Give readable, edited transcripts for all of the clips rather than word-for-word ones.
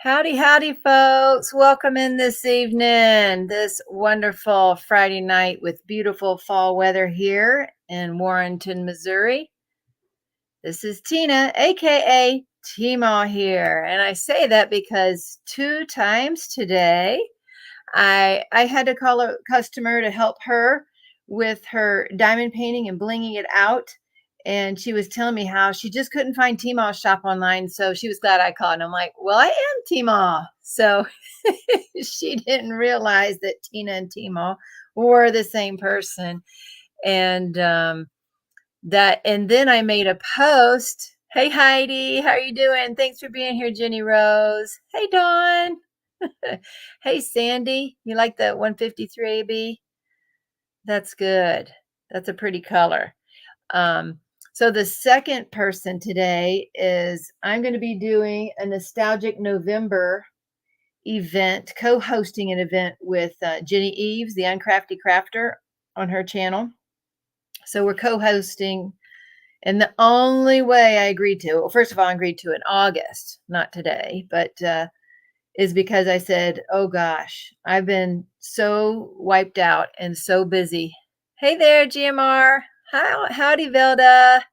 Howdy, howdy, folks. Welcome in this evening, this wonderful Friday night with beautiful fall weather here in Warrenton, Missouri. This is Tina, aka Teemaw here. And I say that because 2 times today I had to call a customer to help her with her diamond painting and blinging it out. And she was telling me how she just couldn't find Teemaw shop online. So she was glad I called. And I'm like, well, I am Teemaw. So she didn't realize that Tina and Teemaw were the same person. And and then I made a post. Hey, Heidi, how are you doing? Thanks for being here, Jenny Rose. Hey, Dawn. Hey, Sandy, you like the 153 AB? That's good. That's a pretty color. So the second person today is I'm going to be doing a Nostalgic November event, co-hosting an event with Jenny Eves, the Uncrafty Crafter, on her channel. So we're co-hosting, and the only way I agreed to, well, first of all, I agreed to in August, not today, but is because I said, oh gosh, I've been so wiped out and so busy. Hey there, GMR. Howdy, Velda.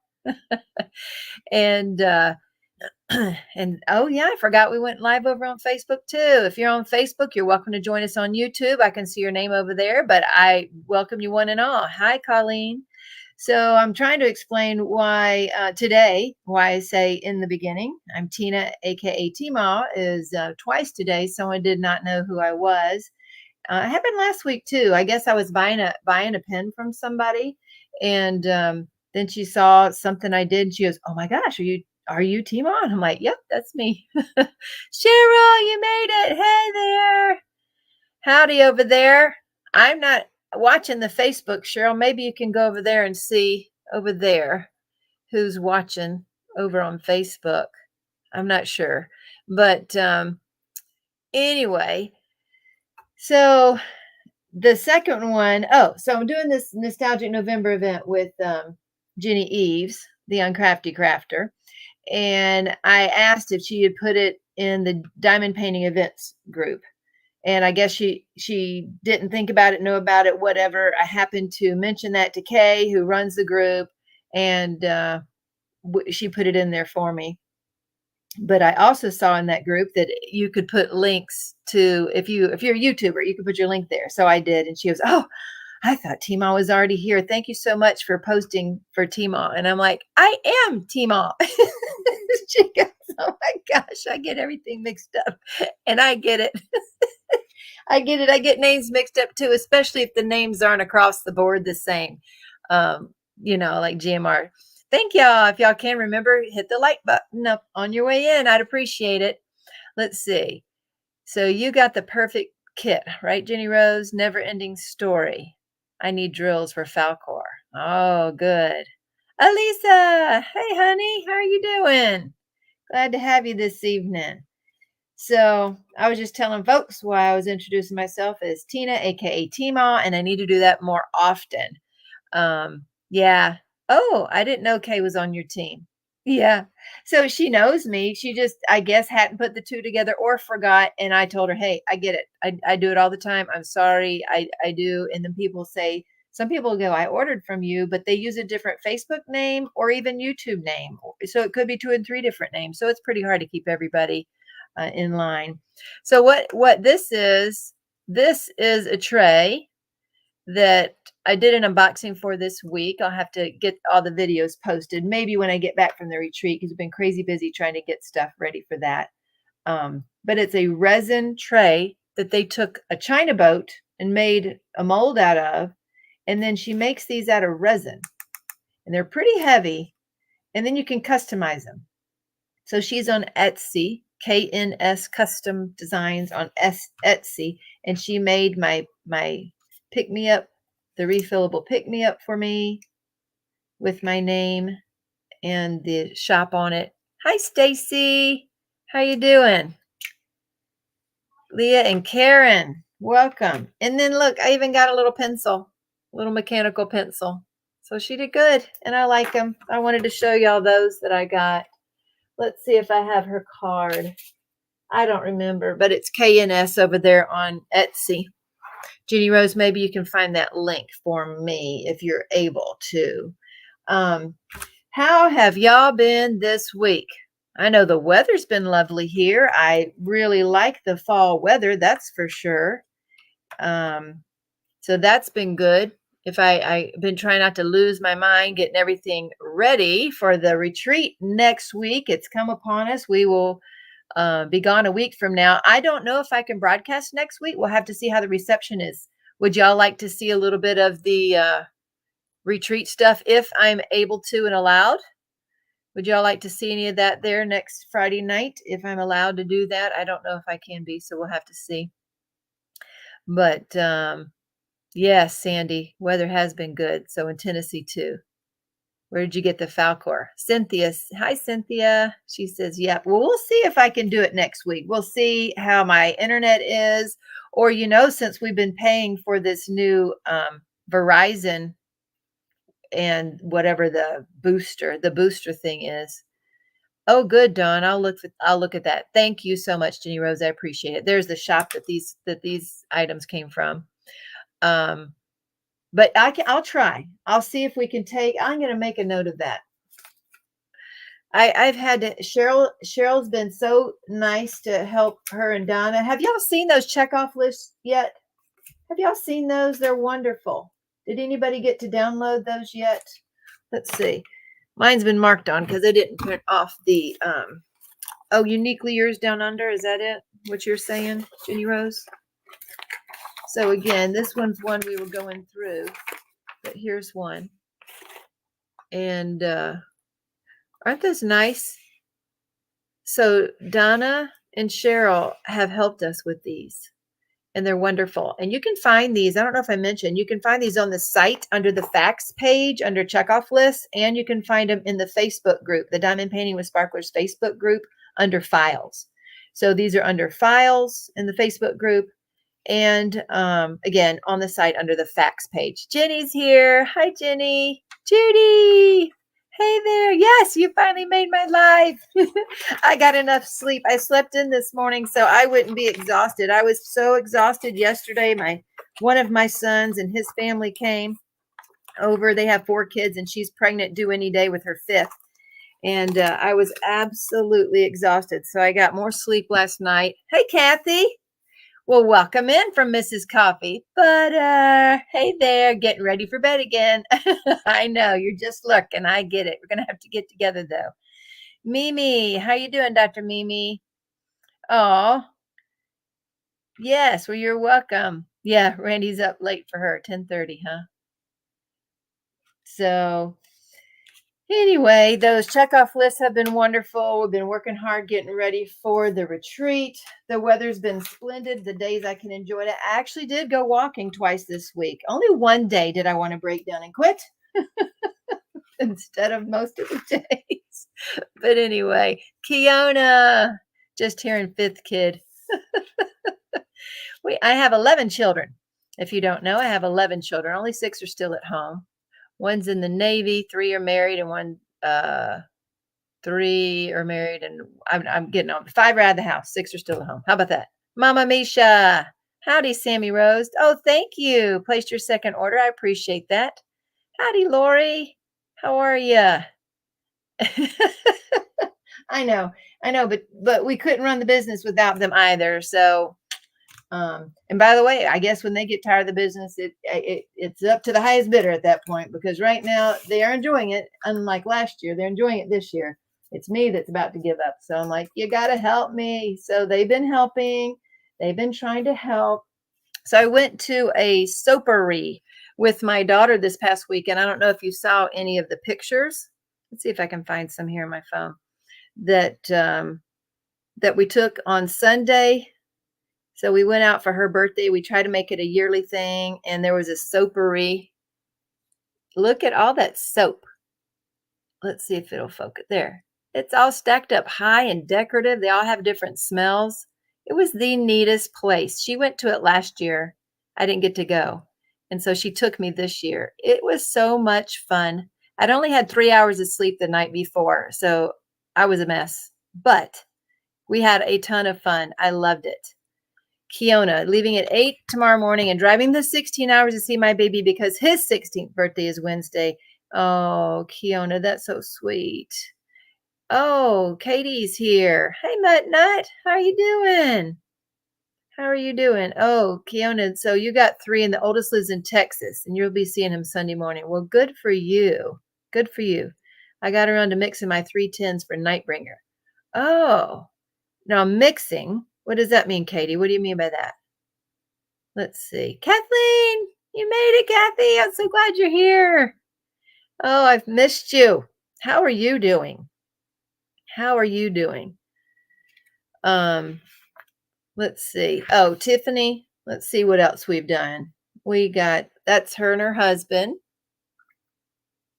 and and oh yeah, I forgot we went live over on Facebook too. If you're on Facebook, you're welcome to join us on YouTube. I can see your name over there, but I welcome you one and all. Hi, Colleen. So I'm trying to explain why today, why I say in the beginning, I'm Tina, aka Teemaw, is twice today. Someone did not know who I was. It happened last week too. I guess I was buying a pen from somebody, and then she saw something I did. And she goes, "Oh my gosh, are you Teemaw?" And I'm like, "Yep, that's me." Cheryl, you made it. Hey there. Howdy over there. I'm not watching the Facebook, Cheryl. Maybe you can go over there and see over there who's watching over on Facebook. I'm not sure. But anyway, so the second one, so I'm doing this Nostalgic November event with Jenny Eves, the Uncrafty Crafter. And I asked if she had put it in the diamond painting events group. And I guess she didn't think about it, know about it, whatever. I happened to mention that to Kay, who runs the group, and she put it in there for me. But I also saw in that group that you could put links to, if you're a YouTuber, you could put your link there. So I did, and she goes, "Oh, I thought Teemaw was already here. Thank you so much for posting for Teemaw." And I'm like, "I am Teemaw." She goes, "Oh my gosh, I get everything mixed up," and I get it. I get it. I get names mixed up too, especially if the names aren't across the board the same. Like GMR. Thank y'all. If y'all can remember, hit the like button up on your way in. I'd appreciate it. Let's see. So you got the perfect kit, right, Jenny Rose? Never ending story. I need drills for Falcor. Oh, good. Alisa, hey, honey. How are you doing? Glad to have you this evening. So I was just telling folks why I was introducing myself as Tina, aka Teemaw, and I need to do that more often. Yeah. Oh, I didn't know Kay was on your team. Yeah. So she knows me. She just, I guess, hadn't put the two together or forgot. And I told her, hey, I get it. I do it all the time. I'm sorry. I do. And then people say, some people go, I ordered from you, but they use a different Facebook name or even YouTube name. So it could be 2 and 3 different names. So it's pretty hard to keep everybody in line. So what this is a tray that I did an unboxing for this week. I'll have to get all the videos posted, maybe when I get back from the retreat, because I've been crazy busy trying to get stuff ready for that. But it's a resin tray that they took a China boat and made a mold out of, and then she makes these out of resin, and they're pretty heavy, and then you can customize them. So she's on Etsy, KNS Custom Designs on Etsy, and she made my pick-me-up, the refillable pick-me-up for me with my name and the shop on it. Hi, Stacy. How you doing? Leah and Karen, welcome. And then look, I even got a little pencil, little mechanical pencil. So she did good, and I like them. I wanted to show y'all those that I got. Let's see if I have her card. I don't remember, but it's KNS over there on Etsy. Jenny Rose, maybe you can find that link for me if you're able to. Um, how have y'all been this week? I know the weather's been lovely here. I really like the fall weather, that's for sure. So that's been good. If I've been trying not to lose my mind, getting everything ready for the retreat next week. It's come upon us. We will be gone a week from now. I don't know if I can broadcast next week. We'll have to see how the reception is. Would y'all like to see a little bit of the retreat stuff if I'm able to and allowed? Would y'all like to see any of that there next Friday night if I'm allowed to do that? I don't know if I can be, so we'll have to see. But yes, Sandy, weather has been good. So in Tennessee too. Where did you get the Falcor? Cynthia. Hi, Cynthia. She says, yep. Well, we'll see if I can do it next week. We'll see how my internet is. Or, since we've been paying for this new Verizon and whatever the booster thing is. Oh, good, Dawn. I'll look at that. Thank you so much, Jenny Rose. I appreciate it. There's the shop that these items came from. But I'll try. I'll see if we can I'm going to make a note of that. I've had to, Cheryl's been so nice to help her and Donna. Have y'all seen those checkoff lists yet? Have y'all seen those? They're wonderful. Did anybody get to download those yet? Let's see. Mine's been marked on because I didn't print off the, uniquely yours down under. Is that it? What you're saying, Jenny Rose? So again, this one's one we were going through, but here's one. And aren't those nice? So Donna and Cheryl have helped us with these, and they're wonderful. And you can find these. I don't know if I mentioned, you can find these on the site under the facts page under checkoff lists, and you can find them in the Facebook group, the Diamond Painting with Sparklers Facebook group under files. So these are under files in the Facebook group. And again, on the site under the facts page. Jenny's here. Hi, Jenny. Judy. Hey there. Yes, you finally made my live. I got enough sleep. I slept in this morning so I wouldn't be exhausted. I was so exhausted yesterday. One of my sons and his family came over. They have 4 kids and she's pregnant, due any day with her 5th. And I was absolutely exhausted. So I got more sleep last night. Hey, Kathy. Well, welcome in from Mrs. Coffee Butter. Hey there, getting ready for bed again. I know, you're just lurking. I get it. We're going to have to get together, though. Mimi, how you doing, Dr. Mimi? Oh, yes, well, you're welcome. Yeah, Randy's up late for her, 10:30, huh? So anyway, those checkoff lists have been wonderful. We've been working hard getting ready for the retreat. The weather's been splendid. The days I can enjoy it. I actually did go walking twice this week. Only one day did I want to break down and quit instead of most of the days. But anyway, Kiona, just hearing 5th kid. I have 11 children. If you don't know, I have 11 children. Only 6 are still at home. One's in the Navy, 3 are married, and 3 are married, and I'm getting on. 5 are out of the house, 6 are still at home. How about that? Mama Misha. Howdy, Sammy Rose. Oh, thank you. Placed your second order. I appreciate that. Howdy, Lori. How are you? I know, but we couldn't run the business without them either. So and by the way, I guess when they get tired of the business, it's up to the highest bidder at that point, because right now they are enjoying it. Unlike last year, they're enjoying it this year. It's me that's about to give up. So I'm like, you got to help me. So they've been helping. They've been trying to help. So I went to a soapery with my daughter this past weekend. I don't know if you saw any of the pictures. Let's see if I can find some here on my phone that we took on Sunday. So we went out for her birthday. We tried to make it a yearly thing, and there was a soapery. Look at all that soap. Let's see if it'll focus. There. It's all stacked up high and decorative. They all have different smells. It was the neatest place. She went to it last year. I didn't get to go. And so she took me this year. It was so much fun. I'd only had 3 hours of sleep the night before, so I was a mess. But We had a ton of fun. I loved it. Kiona, leaving at 8 tomorrow morning and driving the 16 hours to see my baby because his 16th birthday is Wednesday. Oh, Kiona, that's so sweet. Oh, Katie's here. Hey, Mutt Nut. How are you doing? How are you doing? Oh, Kiona, so you got 3 and the oldest lives in Texas and you'll be seeing him Sunday morning. Well, good for you. Good for you. I got around to mixing my 310s for Nightbringer. Oh, now mixing. What does that mean, Katie? What do you mean by that? Let's see. Kathleen, you made it, Kathy. I'm so glad you're here. Oh, I've missed you. How are you doing? How are you doing? Let's see. Oh, Tiffany. Let's see what else we've done. We got, that's her and her husband.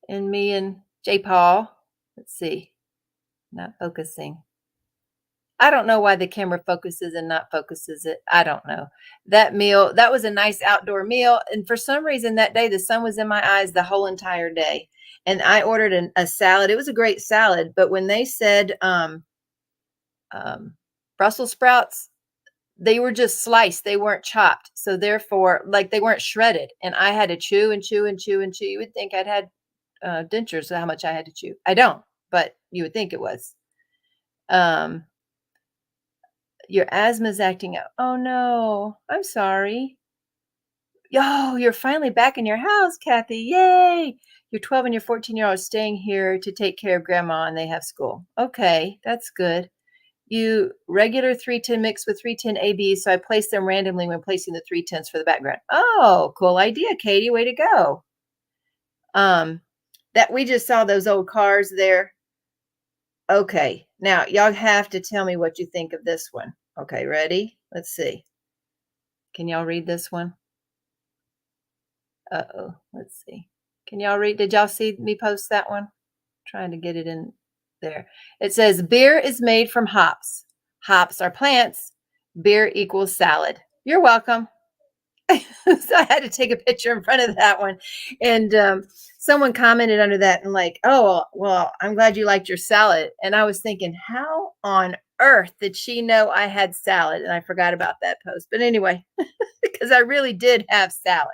And me and J. Paul. Let's see. Not focusing. I don't know why the camera focuses and not focuses it. I don't know. That meal, that was a nice outdoor meal. And for some reason that day, the sun was in my eyes the whole entire day. And I ordered a salad. It was a great salad. But when they said Brussels sprouts, they were just sliced. They weren't chopped. So therefore, like they weren't shredded. And I had to chew and chew and chew and chew. You would think I'd had dentures, so how much I had to chew. I don't, but you would think it was. Your asthma's acting up. Oh no, I'm sorry. Yo, you're finally back in your house, Kathy. Yay. Your 12 and your 14-year-old staying here to take care of grandma and they have school. Okay, that's good. You regular 310 mix with 310 AB, so I place them randomly when placing the 310s for the background. Oh, cool idea, Katie. Way to go. That we just saw those old cars there. Okay, now y'all have to tell me what you think of this one. Okay, ready? Let's see. Can y'all read this one? Uh-oh, let's see. Can y'all read? Did y'all see me post that one? Trying to get it in there. It says beer is made from hops. Hops are plants. Beer equals salad. You're welcome. So I had to take a picture in front of that one. And someone commented under that and like, oh, well, I'm glad you liked your salad. And I was thinking, how on earth did she know I had salad? And I forgot about that post. But anyway, because I really did have salad.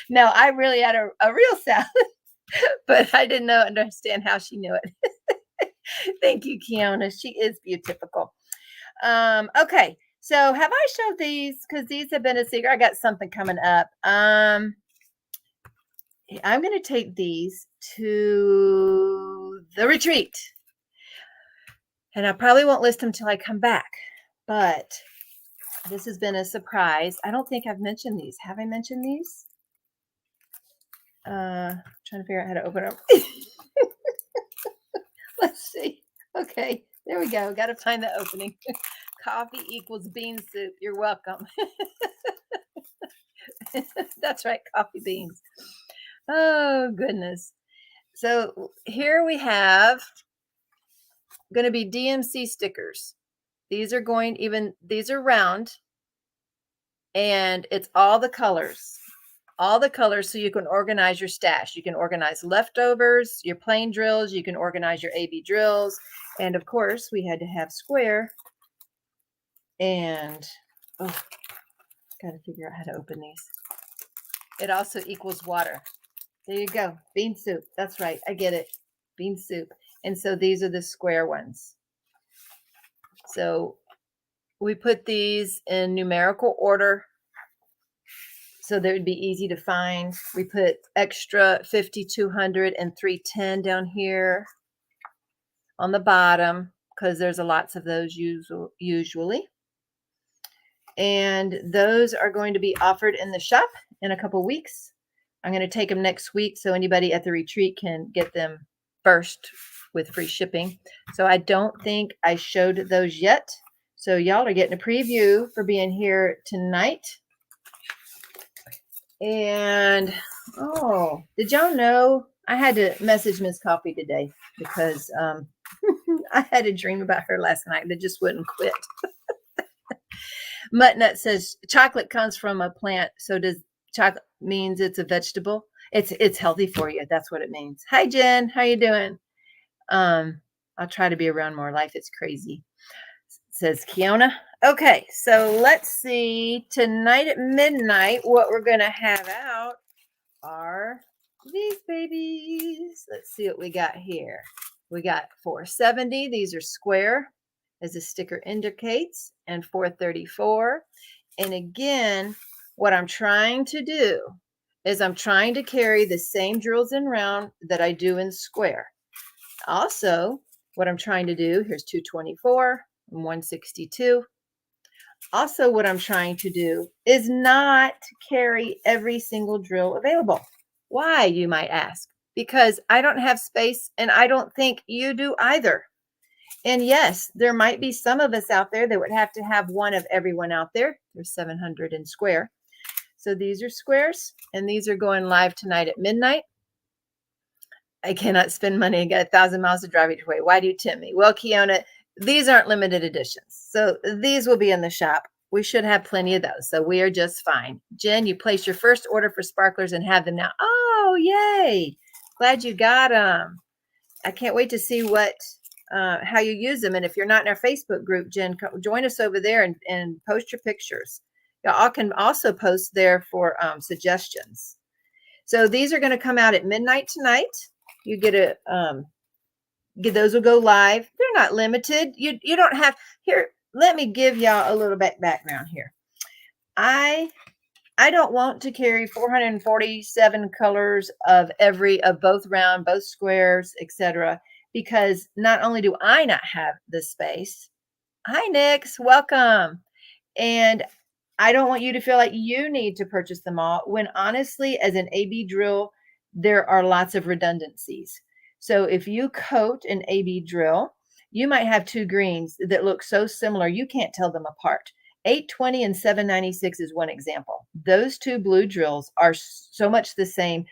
No, I really had a real salad, but I didn't understand how she knew it. Thank you, Kiona. She is beautiful. Okay. So have I showed these? Because these have been a secret. I got something coming up. I'm going to take these to the retreat. And I probably won't list them till I come back. But this has been a surprise. I don't think I've mentioned these. Have I mentioned these? Trying to figure out how to open them. Let's see. Okay. There we go. Got to find the opening. Coffee equals bean soup. You're welcome. That's right. Coffee beans. Oh, goodness. So here we have going to be DMC stickers. These are these are round. And it's all the colors. All the colors so you can organize your stash. You can organize leftovers, your plain drills. You can organize your AB drills. And of course, we had to have square. And, got to figure out how to open these. It also equals water. There you go. Bean soup. That's right. I get it. Bean soup. And so these are the square ones. So we put these in numerical order so they would be easy to find. We put extra 50, 200, and 310 down here on the bottom because there's lots of those usually. And those are going to be offered in the shop in a couple weeks. I'm going to take them next week so anybody at the retreat can get them first with free shipping. So I don't think I showed those yet. So y'all are getting a preview for being here tonight. And, oh, did y'all know I had to message Miss Coffee today because I had a dream about her last night that just wouldn't quit. Muttnut says chocolate comes from a plant. So does chocolate means it's a vegetable? It's healthy for you. That's what it means. Hi, Jen. How you doing? I'll try to be around more. Life is crazy. says Kiona. Okay, so let's see. Tonight at midnight, what we're going to have out are these babies. Let's see what we got here. We got 470. These are square, as the sticker indicates, and 434. And again, what I'm trying to do is I'm trying to carry the same drills in round that I do in square. Also, what I'm trying to do, here's 224 and 162. Also, what I'm trying to do is not carry every single drill available. Why, you might ask? Because I don't have space and I don't think you do either. And yes, there might be some of us out there that would have to have one of everyone out there. There's 700 in square. So these are squares and these are going live tonight at midnight. I cannot spend money. I got 1,000 miles to drive each way. Why do you tempt me? Well, Kiona, these aren't limited editions. So these will be in the shop. We should have plenty of those. So we are just fine. Jen, you placed your first order for sparklers and have them now. Oh, yay. Glad you got them. I can't wait to see how you use them. And if you're not in our Facebook group, Jen, join us over there and post your pictures. Y'all can also post there for suggestions. So these are going to come out at midnight tonight. You get those will go live. They're not limited. You don't have here. Let me give y'all a little background here. I don't want to carry 447 colors of both round, both squares, etc. Because not only do I not have the space. Hi, Nix, welcome. And I don't want you to feel like you need to purchase them all when honestly, as an AB drill, there are lots of redundancies. So if you coat an AB drill, you might have two greens that look so similar, you can't tell them apart. 820 and 796 is one example. Those two blue drills are so much the same.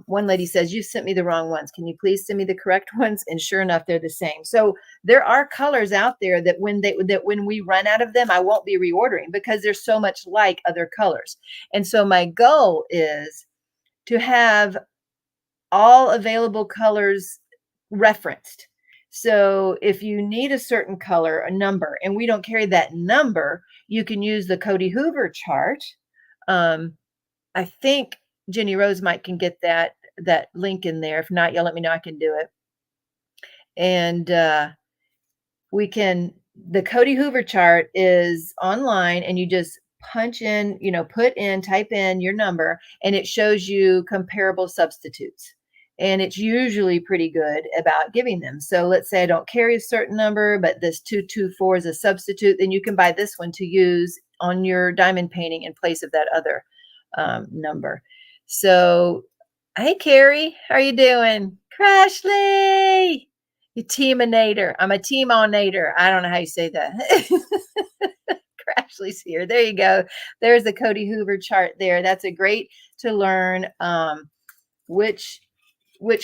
One lady says, you sent me the wrong ones. Can you please send me the correct ones? And sure enough, they're the same. So there are colors out there that when we run out of them, I won't be reordering because they're so much like other colors. And so my goal is to have all available colors referenced. So if you need a certain color, a number, and we don't carry that number, you can use the Cody Hoover chart. I think Jenny Rose might can get that link in there. If not, y'all let me know. I can do it. And the Cody Hoover chart is online and you just punch in, type in your number and it shows you comparable substitutes. And it's usually pretty good about giving them. So let's say I don't carry a certain number, but this 224 is a substitute, then you can buy this one to use on your diamond painting in place of that other number. So, hey, Carrie, how are you doing? Crashly, you Teemaw-Nator. I'm a Teemaw-Nator. I don't know how you say that. Crashly's here. There you go. There's the Cody Hoover chart there. That's a great to learn which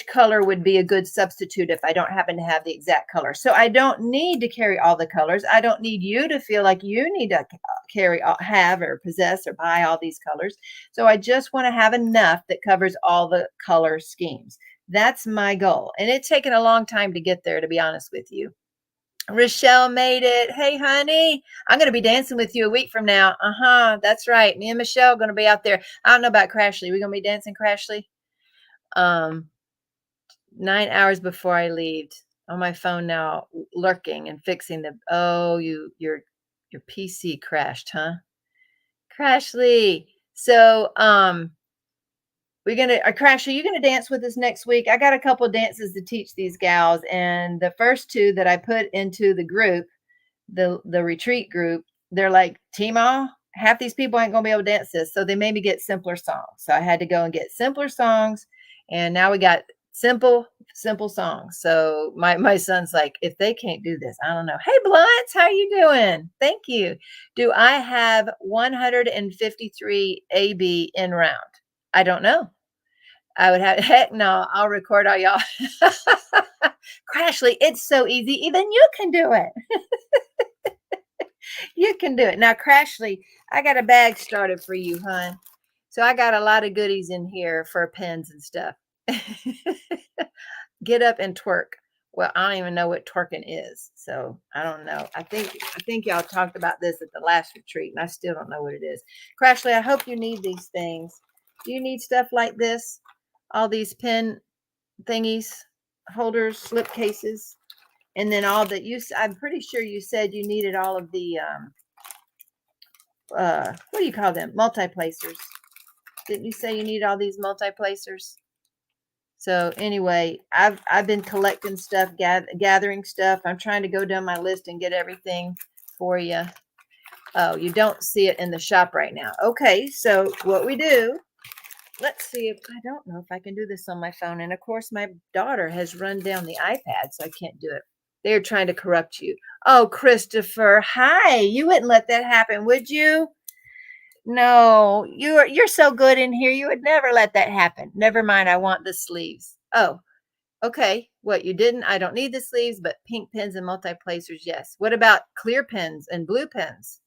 color would be a good substitute if I don't happen to have the exact color. So I don't need to carry all the colors. I don't need you to feel like you need to have or possess or buy all these colors. So I just want to have enough that covers all the color schemes. That's my goal. And it's taken a long time to get there, to be honest with you. Rochelle made it. Hey, honey, I'm going to be dancing with you a week from now. That's right. Me and Michelle are going to be out there. I don't know about Crashly. We going to be dancing, Crashly? 9 hours before I leave on my phone now, lurking and fixing your PC crashed, huh? Crashly. So, Crashly, you're gonna dance with us next week. I got a couple of dances to teach these gals, and the first two that I put into the group, the retreat group, they're like, Teemaw, half these people ain't gonna be able to dance this, so they made me get simpler songs. So I had to go and get simpler songs, and now we got simple songs. So my son's like, if they can't do this, I don't know. Hey, Blunts, how you doing? Thank you. Do I have 153 AB in round? I don't know. I would have, heck no, I'll record all y'all. Crashly, it's so easy. Even you can do it. You can do it. Now, Crashly, I got a bag started for you, hon. So I got a lot of goodies in here for pens and stuff. Get up and twerk. well, I don't even know what twerking is. So I don't know. I think y'all talked about this at the last retreat, and I still don't know what it is. Crashly, I hope you need these things. Do you need stuff like this? All these pen thingies, holders, slip cases, and then all that I'm pretty sure you said you needed all of the what do you call them? Multi-placers. Didn't you say you need all these multi-placers? So anyway, I've been collecting stuff, gathering stuff. I'm trying to go down my list and get everything for you. Oh, you don't see it in the shop right now. Okay, so what we do, let's see if I don't know if I can do this on my phone. And of course, my daughter has run down the iPad, so I can't do it. They're trying to corrupt you. Oh, Christopher, hi. You wouldn't let that happen, would you? No, you're so good in here. You would never let that happen. Never mind. I want the sleeves. Oh, okay. What you didn't? I don't need the sleeves, but pink pens and multi-placers, yes. What about clear pens and blue pens?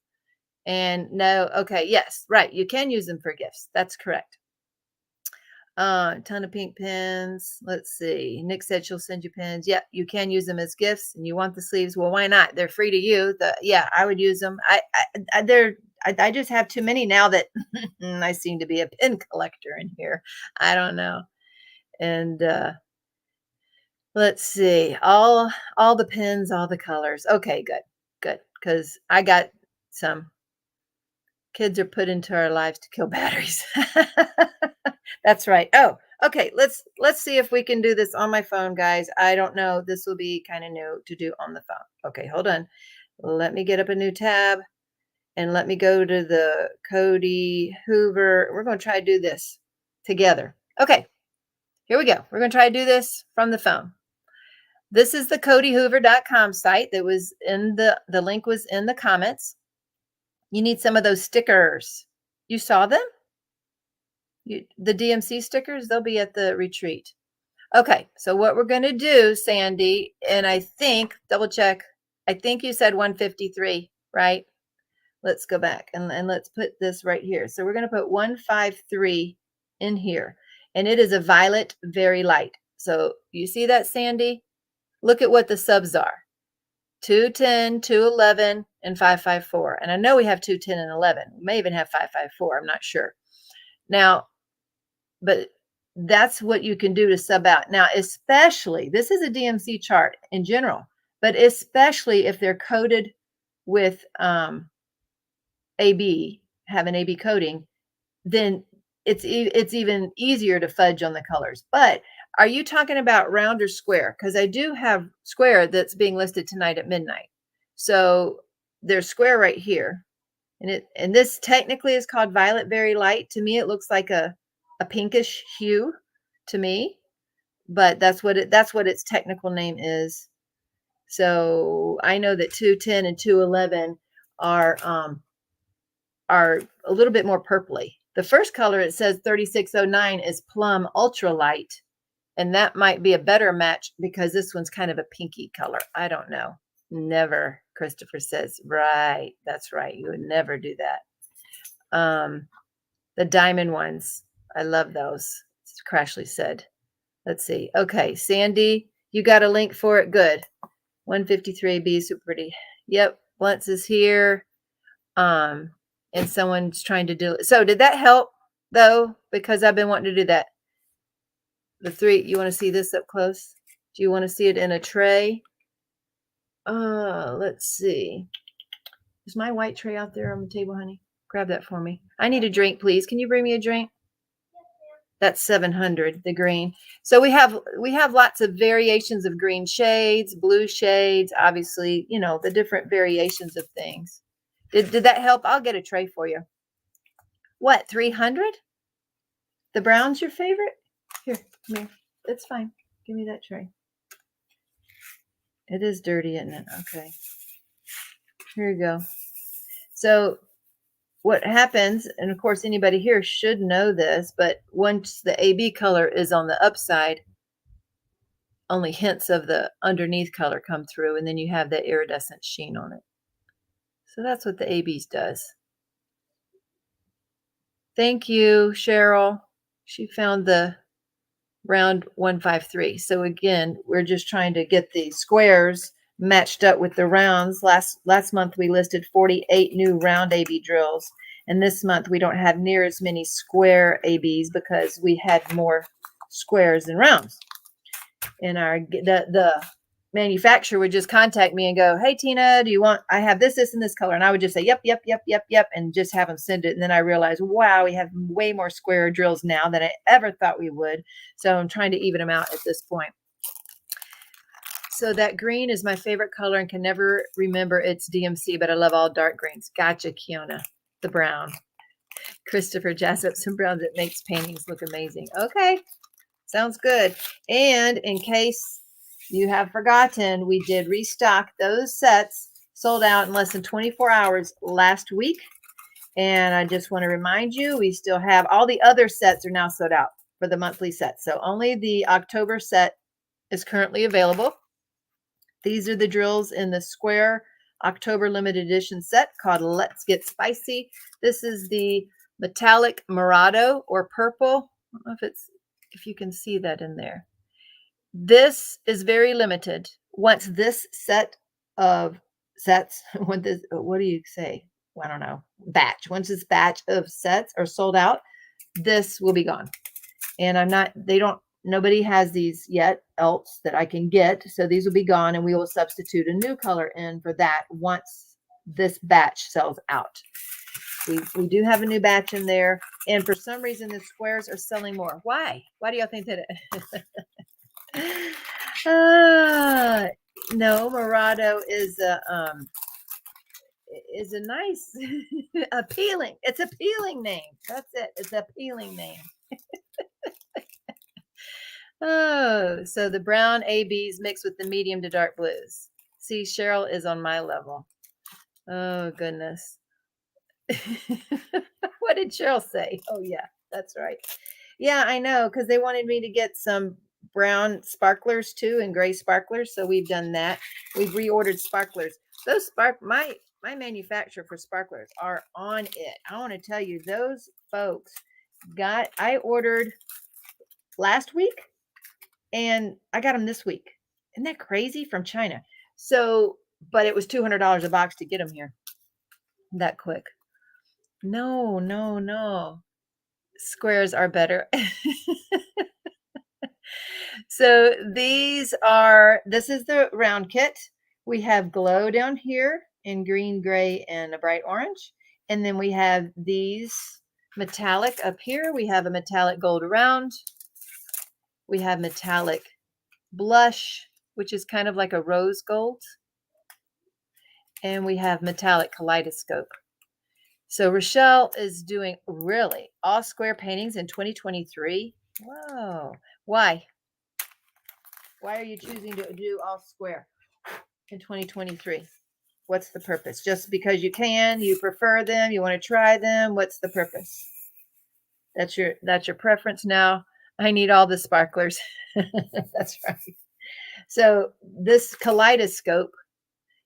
And no, okay, yes, right. You can use them for gifts. That's correct. Ton of pink pens. Let's see. Nick said she'll send you pens. Yep, you can use them as gifts, and you want the sleeves. Well, why not? They're free to you. Yeah, I would use them. I just have too many now that I seem to be a pen collector in here. I don't know. And let's see. All the pens, all the colors. Okay, good. Good. Because I got some kids are put into our lives to kill batteries. That's right. Oh, okay. Let's see if we can do this on my phone, guys. I don't know. This will be kind of new to do on the phone. Okay, hold on. Let me get up a new tab and let me go to the Cody Hoover. We're going to try to do this together. Okay, here we go. We're going to try to do this from the phone. This is the codyhoover.com site that was in the link was in the comments. You need some of those stickers. You saw them? The DMC stickers, they'll be at the retreat. Okay, so what we're going to do, Sandy, and I think, double check, I think you said 153, right? Let's go back and let's put this right here. So we're going to put 153 in here, and it is a violet, very light. So you see that, Sandy? Look at what the subs are. 210, 211, and 554. And I know we have 210 and 11. We may even have 554. I'm not sure. Now, but that's what you can do to sub out. Now, especially, this is a DMC chart in general, but especially if they're coded with AB, have an AB coding, then it's even easier to fudge on the colors. But are you talking about round or square? Because I do have square that's being listed tonight at midnight. So there's square right here. And this technically is called violet very light. To me, it looks like a pinkish hue to me, but that's what its technical name is. So I know that 210 and 211 are a little bit more purpley. The first color, it says 3609, is plum ultralight, and that might be a better match because this one's kind of a pinky color. I don't know. Never, Christopher says. Right, that's right. You would never do that. The diamond ones, I love those. Crashly said. Let's see. Okay, Sandy, you got a link for it. Good. 153B, super pretty. Yep, Blunts is here. And someone's trying to do it. So did that help though? Because I've been wanting to do that. The three, you want to see this up close? Do you want to see it in a tray? Let's see. Is my white tray out there on the table, honey? Grab that for me. I need a drink, please. Can you bring me a drink? That's 700, the green. So we have lots of variations of green shades, blue shades, obviously, the different variations of things. Did that help? I'll get a tray for you. What, 300? The brown's your favorite? Here, come here. It's fine. Give me that tray. It is dirty, isn't it? Okay. Here you go. So what happens, and of course anybody here should know this, but once the AB color is on the upside, only hints of the underneath color come through, and then you have that iridescent sheen on it. So that's what the ABs does. Thank you, Cheryl. She found the round 153. So again, we're just trying to get the squares matched up with the rounds. Last month we listed 48 new round AB drills, and this month we don't have near as many square ABs because we had more squares than rounds. And the manufacturer would just contact me and go, "Hey Tina, do you want? I have this, and this color," and I would just say, "Yep, yep, yep, yep, yep," and just have them send it. And then I realized, wow, we have way more square drills now than I ever thought we would. So I'm trying to even them out at this point. So that green is my favorite color and can never remember its DMC, but I love all dark greens. Gotcha, Kiona. The brown. Christopher, jazz up some browns. It makes paintings look amazing. Okay, sounds good. And in case you have forgotten, we did restock those sets, sold out in less than 24 hours last week. And I just want to remind you, we still have all the other sets are now sold out for the monthly set. So only the October set is currently available. These are the drills in the square October limited edition set called Let's Get Spicy. This is the metallic Morado or purple. I don't know if you can see that in there. This is very limited. Once this set of sets, what do you say? I don't know. Batch. Once this batch of sets are sold out, this will be gone. And nobody has these yet else that I can get. So these will be gone and we will substitute a new color in for that once this batch sells out. We do have a new batch in there. And for some reason, the squares are selling more. Why? Why do y'all think that? No, Morado is a nice, appealing. It's appealing name. That's it. It's an appealing name. Oh, so the brown ABs mixed with the medium to dark blues. See, Cheryl is on my level. Oh, goodness. What did Cheryl say? Oh, yeah, that's right. Yeah, I know, because they wanted me to get some brown sparklers too and gray sparklers. So we've done that. We've reordered sparklers. Those my manufacturer for sparklers are on it. I want to tell you, those folks I ordered last week and I got them this week. Isn't that crazy? From China. So, but it was $200 a box to get them here that quick. No, no, no. Squares are better. So this is the round kit. We have glow down here in green, gray, and a bright orange. And then we have these metallic up here. We have a metallic gold round. We have metallic blush, which is kind of like a rose gold. And we have metallic kaleidoscope. So Rochelle is doing really all square paintings in 2023. Whoa. Why? Why are you choosing to do all square in 2023? What's the purpose? Just because you can, you prefer them, you want to try them? What's the purpose? That's your preference now. I need all the sparklers. That's right. So this kaleidoscope,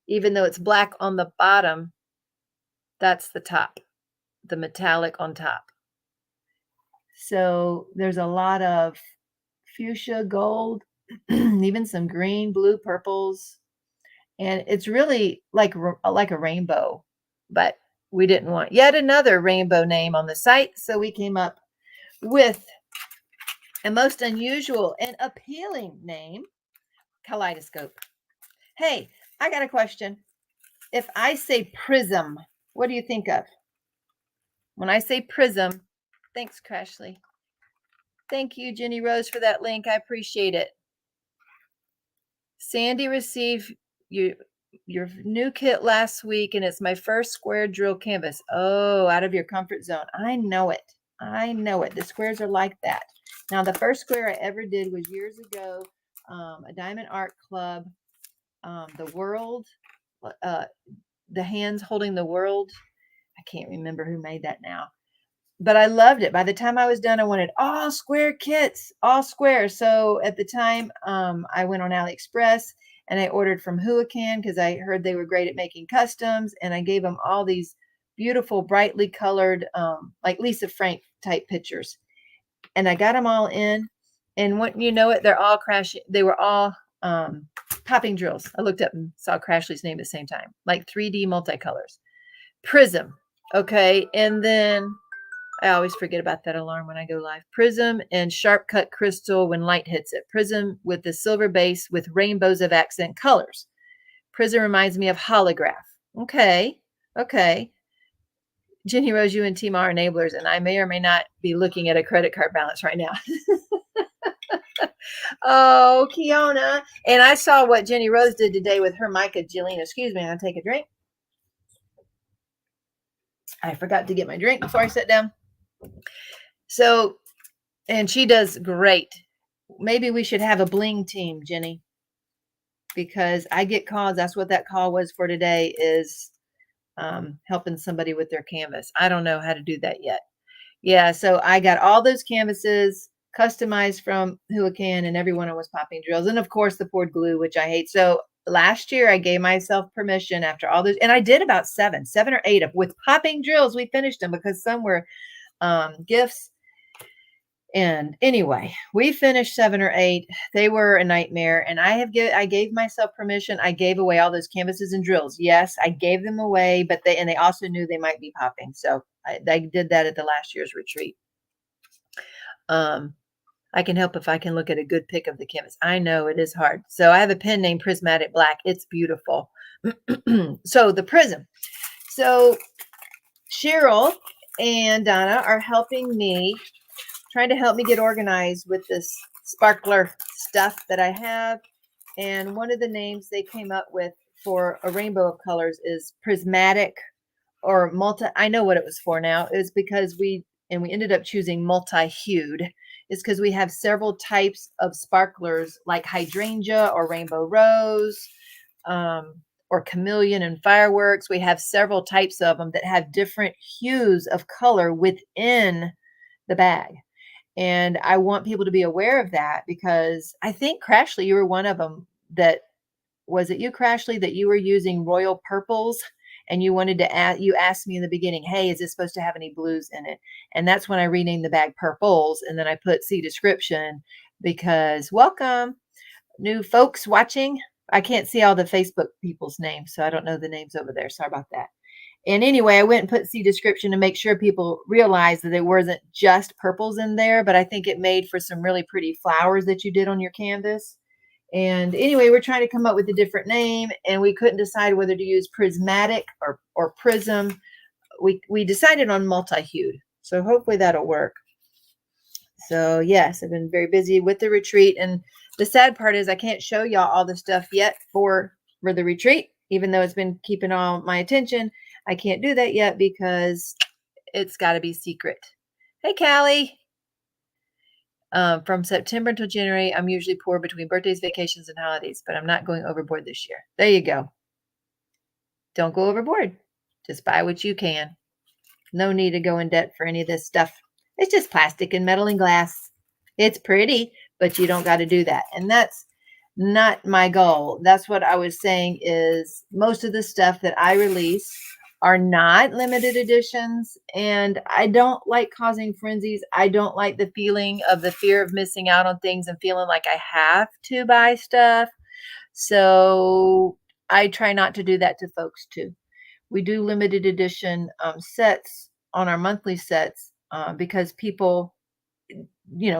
even though it's black on the bottom, that's the top, the metallic on top. So there's a lot of fuchsia, gold, even some green, blue, purples. And it's really like a rainbow, but we didn't want yet another rainbow name on the site. So we came up with a most unusual and appealing name, Kaleidoscope. Hey, I got a question. If I say prism, what do you think of? When I say prism, thanks, Crashly. Thank you, Jenny Rose, for that link. I appreciate it. Sandy received your new kit last week, and it's my first square drill canvas. Oh, out of your comfort zone. I know it. I know it. The squares are like that. Now, the first square I ever did was years ago, a Diamond Art Club, the world, the hands holding the world. I can't remember who made that now. But I loved it. By the time I was done, I wanted all square kits, all square. So at the time, I went on AliExpress and I ordered from Huacan because I heard they were great at making customs. And I gave them all these beautiful, brightly colored, like Lisa Frank type pictures. And I got them all in. And what you know it, they're all crashing. They were all popping drills. I looked up and saw Crashly's name at the same time, like 3D multicolors. Prism. Okay. And then I always forget about that alarm when I go live. Prism and sharp cut crystal when light hits it. Prism with the silver base with rainbows of accent colors. Prism reminds me of holograph. Okay. Okay. Jenny Rose, you and Teemaw are enablers, and I may or may not be looking at a credit card balance right now. Oh, Kiona. And I saw what Jenny Rose did today with her mica Jillian. Excuse me, I'll take a drink. I forgot to get my drink before I sat down. So, and she does great. Maybe we should have a bling team, Jenny, because I get calls. That's what that call was for today, is helping somebody with their canvas. I don't know how to do that yet. Yeah, so I got all those canvases customized from Huracan, and every one was popping drills. And of course, the poured glue, which I hate. So last year, I gave myself permission after all those, and I did about seven or eight of with popping drills. We finished them because some were gifts. And anyway, we finished 7 or 8. They were a nightmare, and I gave myself permission. I gave away all those canvases and drills. Yes, I gave them away, but they also knew they might be popping. So I did that at the last year's retreat. I can help if I can look at a good pic of the canvas. I know it is hard. So I have a pen named Prismatic Black. It's beautiful. So the prism. So Cheryl and Donna are helping me, trying to help me get organized with this sparkler stuff that I have. And one of the names they came up with for a rainbow of colors is prismatic or multi. I know what it was for now. Is because we ended up choosing multi-hued. Is because we have several types of sparklers like hydrangea or rainbow rose, or chameleon and fireworks. We have several types of them that have different hues of color within the bag. And I want people to be aware of that, because I think, Crashly, you were one of them. That was it, you, Crashly, that you were using royal purples, and you wanted to add, you asked me in the beginning, hey, is this supposed to have any blues in it? And that's when I renamed the bag purples, and then I put see description, because welcome new folks watching. I can't see all the Facebook people's names, so I don't know the names over there. Sorry about that. And anyway, I went and put see description to make sure people realized that there wasn't just purples in there, but I think it made for some really pretty flowers that you did on your canvas. And anyway, we're trying to come up with a different name, and we couldn't decide whether to use prismatic or prism. We decided on multi-hued. So hopefully that'll work. So yes, I've been very busy with the retreat. And the sad part is I can't show y'all all the stuff yet for the retreat, even though it's been keeping all my attention. I can't do that yet because it's got to be secret. Hey, Callie. From September until January, I'm usually poor between birthdays, vacations, and holidays, but I'm not going overboard this year. There you go. Don't go overboard. Just buy what you can. No need to go in debt for any of this stuff. It's just plastic and metal and glass. It's pretty, but you don't got to do that. And that's not my goal. That's what I was saying, is most of the stuff that I release are not limited editions, and I don't like causing frenzies. I don't like the feeling of the fear of missing out on things and feeling like I have to buy stuff. So I try not to do that to folks too. We do limited edition sets on our monthly sets because people,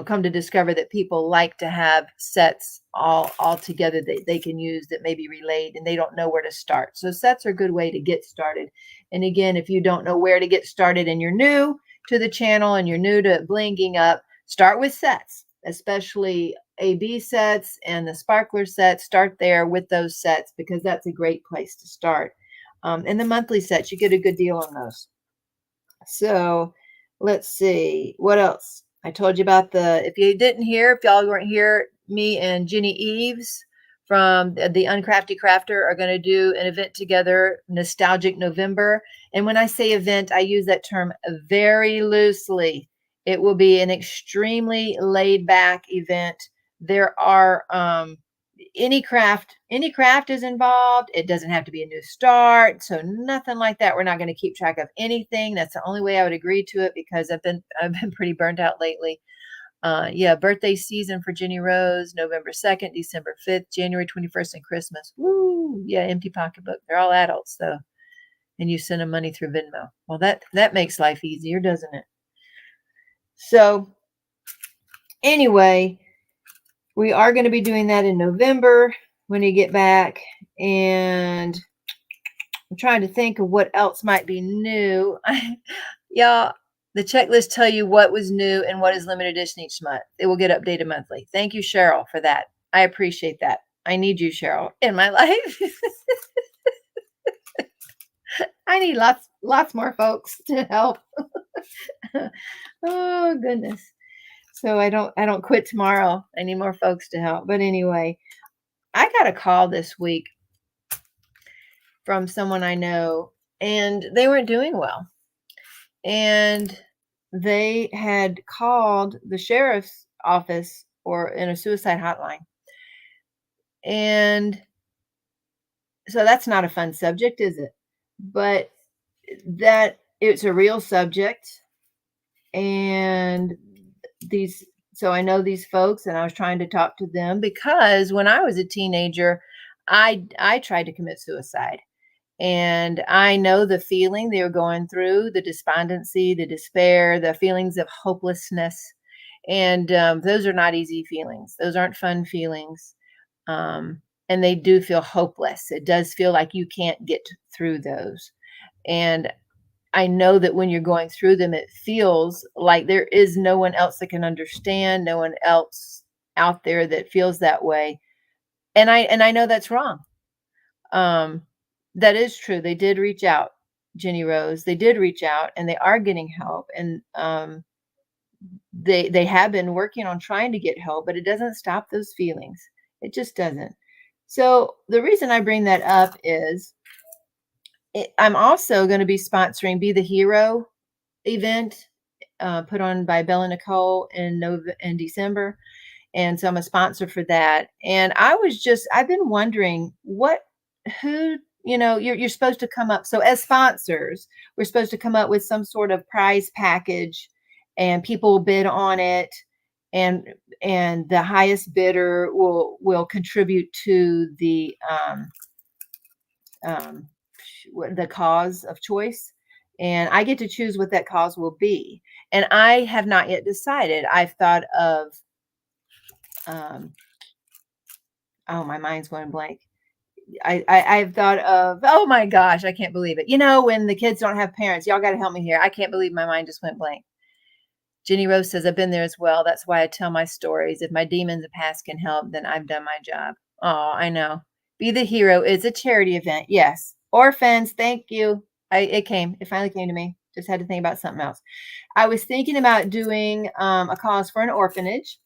come to discover that people like to have sets all together that they can use that maybe relate, and they don't know where to start. So sets are a good way to get started. And again, if you don't know where to get started and you're new to the channel and you're new to blinging up, start with sets, especially AB sets and the sparkler sets. Start there with those sets, because that's a great place to start. And the monthly sets, you get a good deal on those. So let's see what else. I told you about if you didn't hear, if y'all weren't here, me and Jenny Eves from the Uncrafty Crafter are going to do an event together, Nostalgic November. And when I say event, I use that term very loosely. It will be an extremely laid back event. There are any craft is involved. It doesn't have to be a new start, so nothing like that. We're not going to keep track of anything. That's the only way I would agree to it, because I've been pretty burnt out lately. Yeah, birthday season for Jenny Rose, November 2nd, December 5th, January 21st, and Christmas. Woo! Yeah, empty pocketbook. They're all adults though, and you send them money through Venmo. Well, that makes life easier, doesn't it? So anyway, we are going to be doing that in November when you get back, and I'm trying to think of what else might be new. Y'all, the checklist tell you what was new and what is limited edition each month. It will get updated monthly. Thank you, Cheryl, for that. I appreciate that. I need you, Cheryl, in my life. I need lots more folks to help. Oh goodness. So I don't quit tomorrow. I need more folks to help. But anyway, I got a call this week from someone I know, and they weren't doing well. And they had called the sheriff's office or in a suicide hotline. And so that's not a fun subject, is it? But that it's a real subject. And these, so I know these folks, and I was trying to talk to them because when I was a teenager, I tried to commit suicide. And I know the feeling they were going through, the despondency, the despair, the feelings of hopelessness. And those are not easy feelings. Those aren't fun feelings. And they do feel hopeless. It does feel like you can't get through those. And I know that when you're going through them, it feels like there is no one else that can understand, no one else out there that feels that way. And I know that's wrong. Um, that is true. They did reach out, Jenny Rose. They did reach out, and they are getting help. And they have been working on trying to get help, but it doesn't stop those feelings. It just doesn't. So the reason I bring that up is I'm also going to be sponsoring Be the Hero event put on by Bella Nicole in December. And so I'm a sponsor for that. And I've been wondering who, you're supposed to come up. So as sponsors, we're supposed to come up with some sort of prize package, and people bid on it. And, and the highest bidder will contribute to um, the cause of choice. And I get to choose what that cause will be. And I have not yet decided. I've thought of, oh, my mind's going blank. I've thought of, oh my gosh, I can't believe it. When the kids don't have parents, y'all got to help me here. I can't believe my mind just went blank. Jenny Rose says, I've been there as well. That's why I tell my stories. If my demons of past can help, then I've done my job. Oh, I know. Be the Hero is a charity event. Yes. Orphans. Thank you. It finally came to me. Just had to think about something else. I was thinking about doing a cause for an orphanage.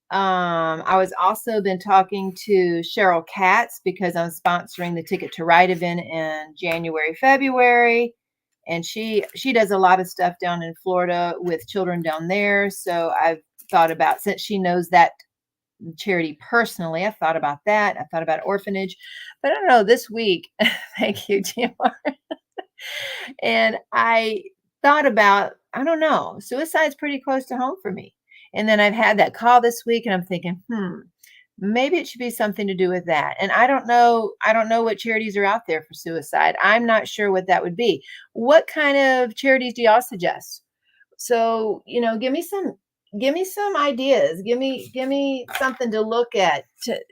I was also been talking to Cheryl Katz because I'm sponsoring the Ticket to Ride event in January, February. And she does a lot of stuff down in Florida with children down there. So I've thought about, since she knows that charity personally, I've thought about that. I've thought about orphanage. But I don't know, this week, thank you, Teemaw. And I thought about, I don't know, suicide's pretty close to home for me. And then I've had that call this week, and I'm thinking, maybe it should be something to do with that. And I don't know what charities are out there for suicide. I'm not sure what that would be. What kind of charities do y'all suggest? So, give me some ideas. Give me something to look at,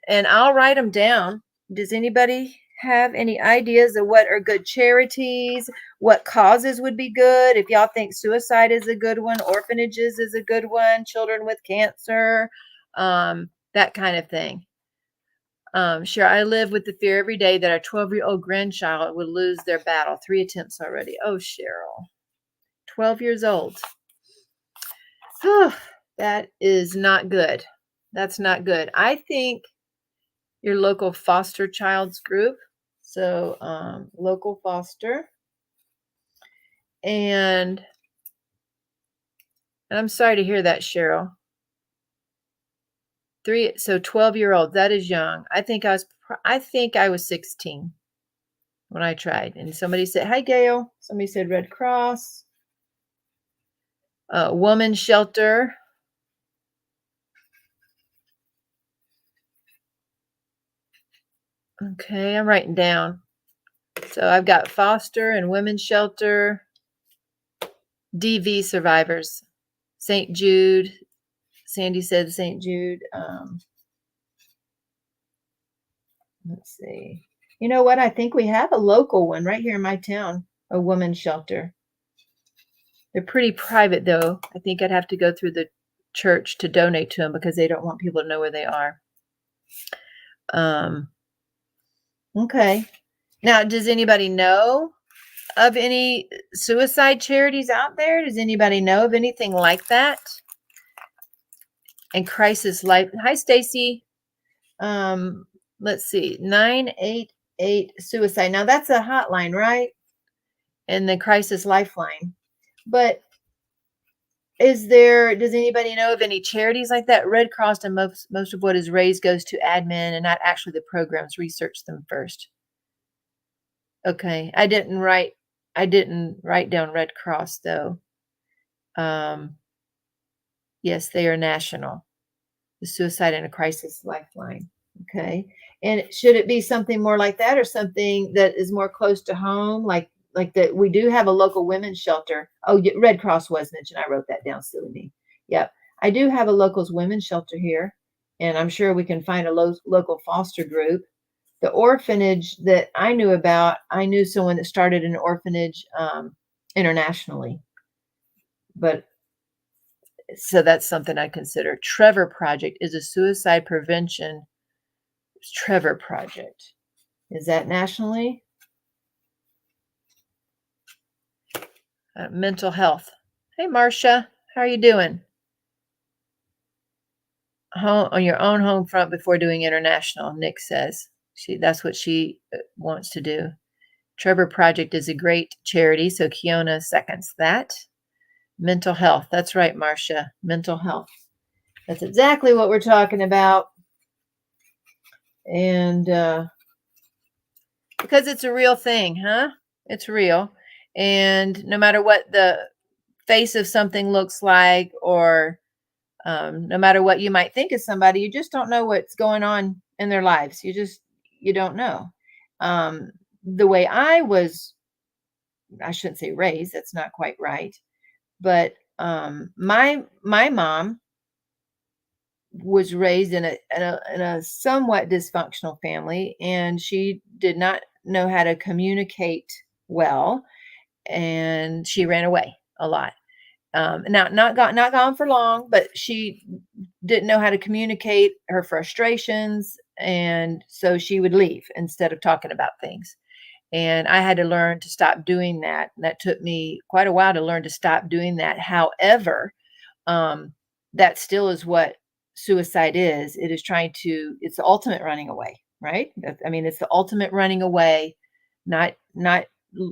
and I'll write them down. Does anybody have any ideas of what are good charities? What causes would be good? If y'all think suicide is a good one, orphanages is a good one, children with cancer, that kind of thing. Sure, I live with the fear every day that our 12-year-old grandchild would lose their battle. 3 attempts already. Oh, Cheryl, 12 years old. That is not good. That's not good. I think your local foster child's group. So local foster. And I'm sorry to hear that, Cheryl. 12-year-old, that is young. I think I was 16 when I tried. And somebody said, hi, Gail. Somebody said Red Cross. Woman shelter. Okay, I'm writing down. So I've got foster and women's shelter, DV survivors, St. Jude. Sandy said St. Jude. Let's see. You know what? I think we have a local one right here in my town, a women's shelter. They're pretty private, though. I think I'd have to go through the church to donate to them because they don't want people to know where they are. Okay. Now, does anybody know of any suicide charities out there? Does anybody know of anything like that? And crisis life. Hi, Stacy. Let's see. 988 suicide. Now that's a hotline, right? And the crisis lifeline. But does anybody know of any charities like that? Red Cross, and most of what is raised goes to admin and not actually the programs. Research them first. Okay. I didn't write down Red Cross though. Yes, they are national. The Suicide and a Crisis Lifeline. Okay. And should it be something more like that, or something that is more close to home, like that? We do have a local women's shelter. Oh, Red Cross was mentioned. I wrote that down, silly me. Yep. I do have a locals women's shelter here, and I'm sure we can find a local foster group. The orphanage that I knew about, I knew someone that started an orphanage internationally. But so that's something I consider. Trevor Project is a suicide prevention. Trevor Project. Is that nationally? Mental health. Hey, Marcia, how are you doing? Home, on your own home front before doing international, Nick says. That's what she wants to do. Trevor Project is a great charity, so Kiona seconds that. Mental health. That's right, Marcia. Mental health. That's exactly what we're talking about. And because it's a real thing, huh? It's real. And no matter what the face of something looks like, or no matter what you might think of somebody, you just don't know what's going on in their lives. You don't know. The way I shouldn't say raised, that's not quite right. But my mom was raised in a somewhat dysfunctional family, and she did not know how to communicate well, and she ran away a lot. Not gone for long, but she didn't know how to communicate her frustrations, and so she would leave instead of talking about things. And I had to learn to stop doing that. And that took me quite a while to learn to stop doing that. However, that still is what suicide is. It is it's the ultimate running away, right? I mean, it's the ultimate running away, not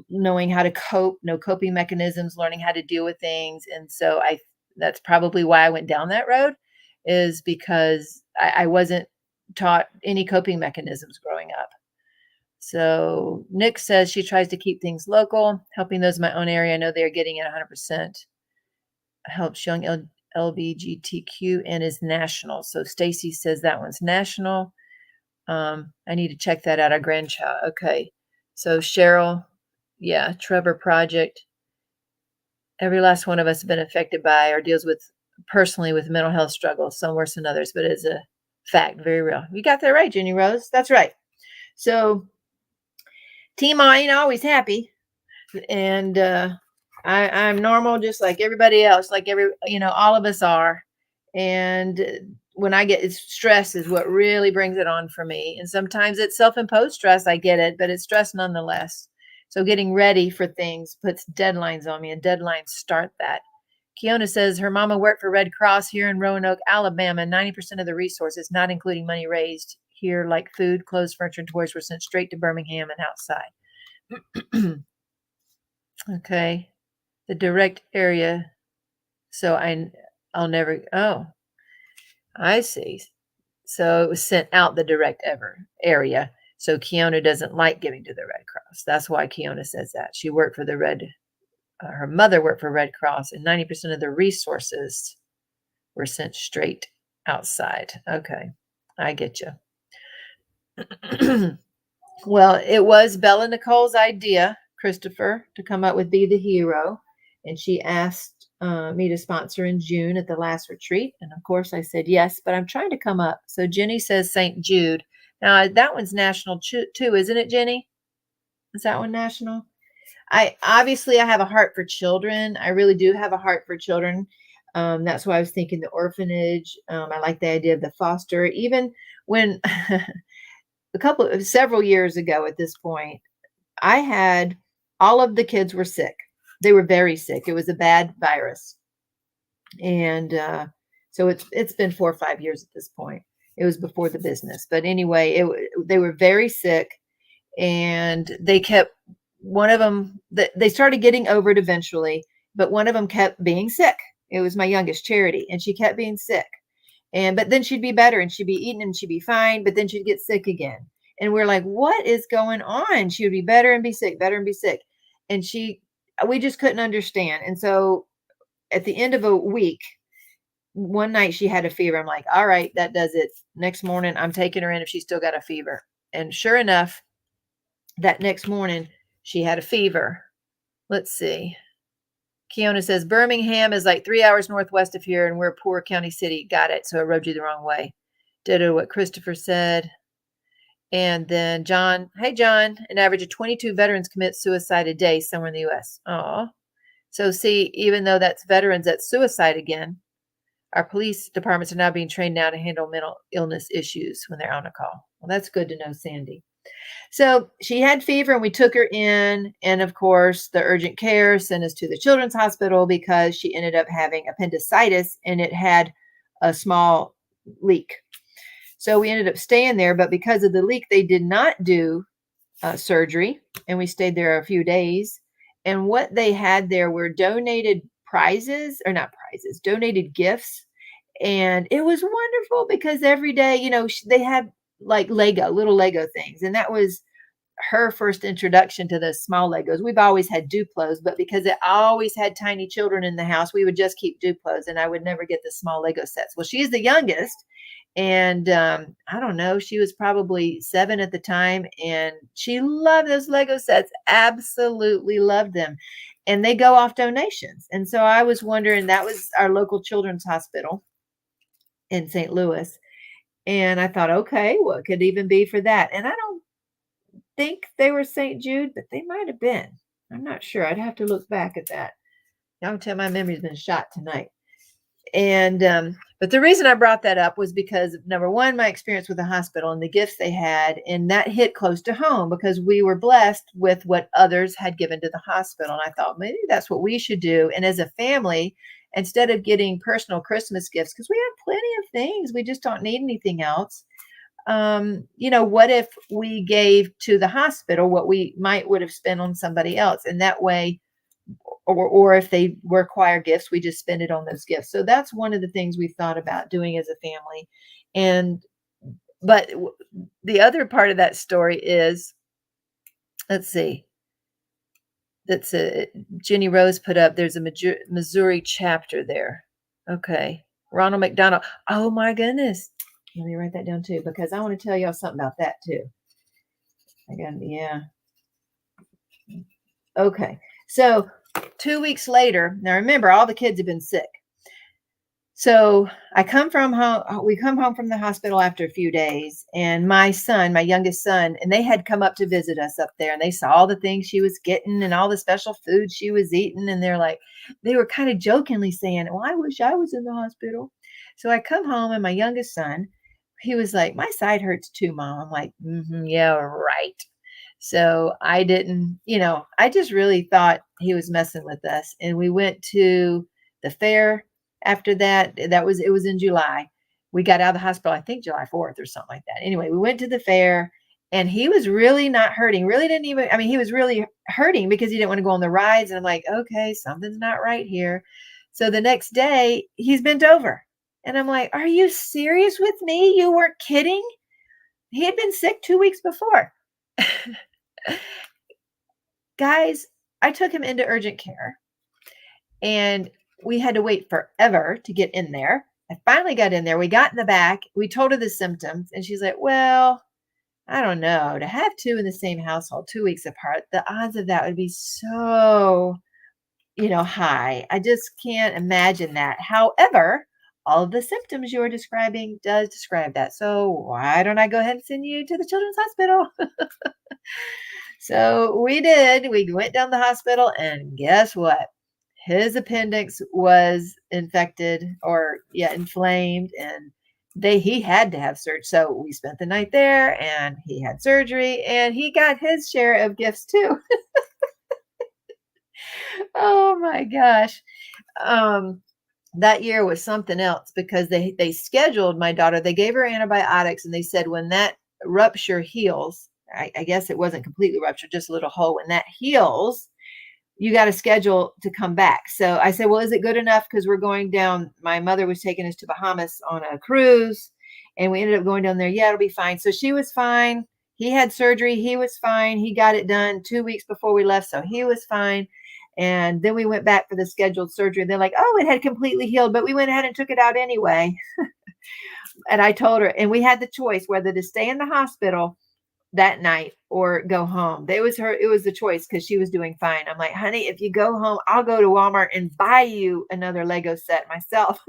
knowing how to cope, no coping mechanisms, learning how to deal with things. And so that's probably why I went down that road, is because I wasn't taught any coping mechanisms growing up. So Nick says she tries to keep things local, helping those in my own area. I know they are getting it 100%. Helps young LBGTQ and is national. So Stacy says that one's national. I need to check that out. Our grandchild. Okay. So Cheryl, yeah, Trevor Project. Every last one of us has been affected by or deals with personally with mental health struggles, some worse than others, but it's a fact, very real. You got that right, Jenny Rose. That's right. So Teemaw ain't always happy, and I'm normal, just like everybody else, like all of us are. And when I get stress is what really brings it on for me. And sometimes it's self-imposed stress. I get it, but it's stress nonetheless. So getting ready for things puts deadlines on me, and deadlines start that. Kiona says her mama worked for Red Cross here in Roanoke, Alabama. 90% of the resources, not including money raised here, like food, clothes, furniture, and toys, were sent straight to Birmingham and outside. Okay. The direct area. So I'll never, oh, I see. So it was sent out the direct area. So Kiona doesn't like giving to the Red Cross. That's why Kiona says that. She worked for her mother worked for Red Cross, and 90% of the resources were sent straight outside. Okay. I get you. Well, it was Bella Nicole's idea, Christopher, to come up with Be the Hero. And she asked me to sponsor in June at the last retreat. And of course, I said yes, but I'm trying to come up. So Jenny says St. Jude. Now, that one's national too, isn't it, Jenny? Is that one national? I have a heart for children. I really do have a heart for children. That's why I was thinking the orphanage. I like the idea of the foster. Even when several years ago at this point, I had all of the kids were sick. They were very sick. It was a bad virus, and so it's been 4 or 5 years at this point. It was before the business, but anyway, they were very sick, and they kept one of them. They started getting over it eventually, but one of them kept being sick. It was my youngest, Charity, and she kept being sick. But then she'd be better and she'd be eating and she'd be fine, but then she'd get sick again. And we're like, what is going on? She would be better and be sick, better and be sick. And we just couldn't understand. And so at the end of a week, one night she had a fever. I'm like, all right, that does it. Next morning, I'm taking her in if she's still got a fever. And sure enough, that next morning, she had a fever. Let's see. Kiona says Birmingham is like 3 hours northwest of here, and we're a poor county city. Got it. So I rode you the wrong way. Ditto what Christopher said. And then John, hey John, an average of 22 veterans commit suicide a day somewhere in the U.S. Oh, so see, even though that's veterans, that's suicide again. Our police departments are now being trained now to handle mental illness issues when they're on a call. Well, that's good to know, Sandy. So she had fever and we took her in. And of course, the urgent care sent us to the children's hospital because she ended up having appendicitis and it had a small leak. So we ended up staying there. But because of the leak, they did not do surgery. And we stayed there a few days. And what they had there were donated donated gifts. And it was wonderful because every day, they had like little Lego things. And that was her first introduction to the small Legos. We've always had Duplos, but because it always had tiny children in the house, we would just keep Duplos and I would never get the small Lego sets. Well, she's the youngest. And I don't know, she was probably 7 at the time. And she loved those Lego sets, absolutely loved them. And they go off donations. And so I was wondering, that was our local children's hospital in St. Louis. And I thought, okay, what could even be for that? And I don't think they were St. Jude, but they might have been. I'm not sure. I'd have to look back at that. Y'all tell my memory's been shot tonight. And but the reason I brought that up was because number one, my experience with the hospital and the gifts they had, and that hit close to home because we were blessed with what others had given to the hospital. And I thought maybe that's what we should do. And as a family, instead of getting personal Christmas gifts, because we have plenty of things, we just don't need anything else. What if we gave to the hospital what we would have spent on somebody else? And that way, or if they require gifts, we just spend it on those gifts. So that's one of the things we thought about doing as a family. But the other part of that story is, let's see, that's Jenny Rose put up, there's a Missouri chapter there. Okay. Ronald McDonald. Oh my goodness. Let me write that down too, because I want to tell y'all something about that too. Yeah. Okay. So 2 weeks later, now remember, all the kids have been sick. So we come home from the hospital after a few days, and my youngest son, and they had come up to visit us up there, and they saw all the things she was getting and all the special food she was eating. And they were kind of jokingly saying, well, I wish I was in the hospital. So I come home and my youngest son, he was like, my side hurts too, Mom. I'm like, yeah, right. So I didn't, I just really thought he was messing with us. And we went to the fair after that. It was in July. We got out of the hospital, I think July 4th or something like that. Anyway, we went to the fair and he was really not hurting. He was really hurting because he didn't want to go on the rides. And I'm like, okay, something's not right here. So the next day he's bent over and I'm like, are you serious with me? You weren't kidding? He had been sick 2 weeks before. Guys, I took him into urgent care and we had to wait forever to get in there. I finally got in there. We got in the back. We told her the symptoms and she's like, well, I don't know, to have 2 in the same household 2 weeks apart, the odds of that would be so, high. I just can't imagine that. However, all of the symptoms you are describing does describe that. So why don't I go ahead and send you to the children's hospital? So we did. We went down the hospital, and guess what? His appendix was infected or yeah, inflamed, and he had to have surgery. So we spent the night there, and he had surgery, and he got his share of gifts too. Oh my gosh. Um, that year was something else because they scheduled my daughter. They gave her antibiotics, and they said when that rupture heals, I guess it wasn't completely ruptured, just a little hole. When that heals, you got to schedule to come back. So I said, well, is it good enough? Because we're going down. My mother was taking us to Bahamas on a cruise, and we ended up going down there. Yeah, it'll be fine. So she was fine. He had surgery. He was fine. He got it done 2 weeks before we left. So he was fine. And then we went back for the scheduled surgery. They're like, oh, it had completely healed, but we went ahead and took it out anyway. And I told her, and we had the choice whether to stay in the hospital that night or go home. It was the choice because she was doing fine. I'm like, honey, if you go home, I'll go to Walmart and buy you another Lego set myself.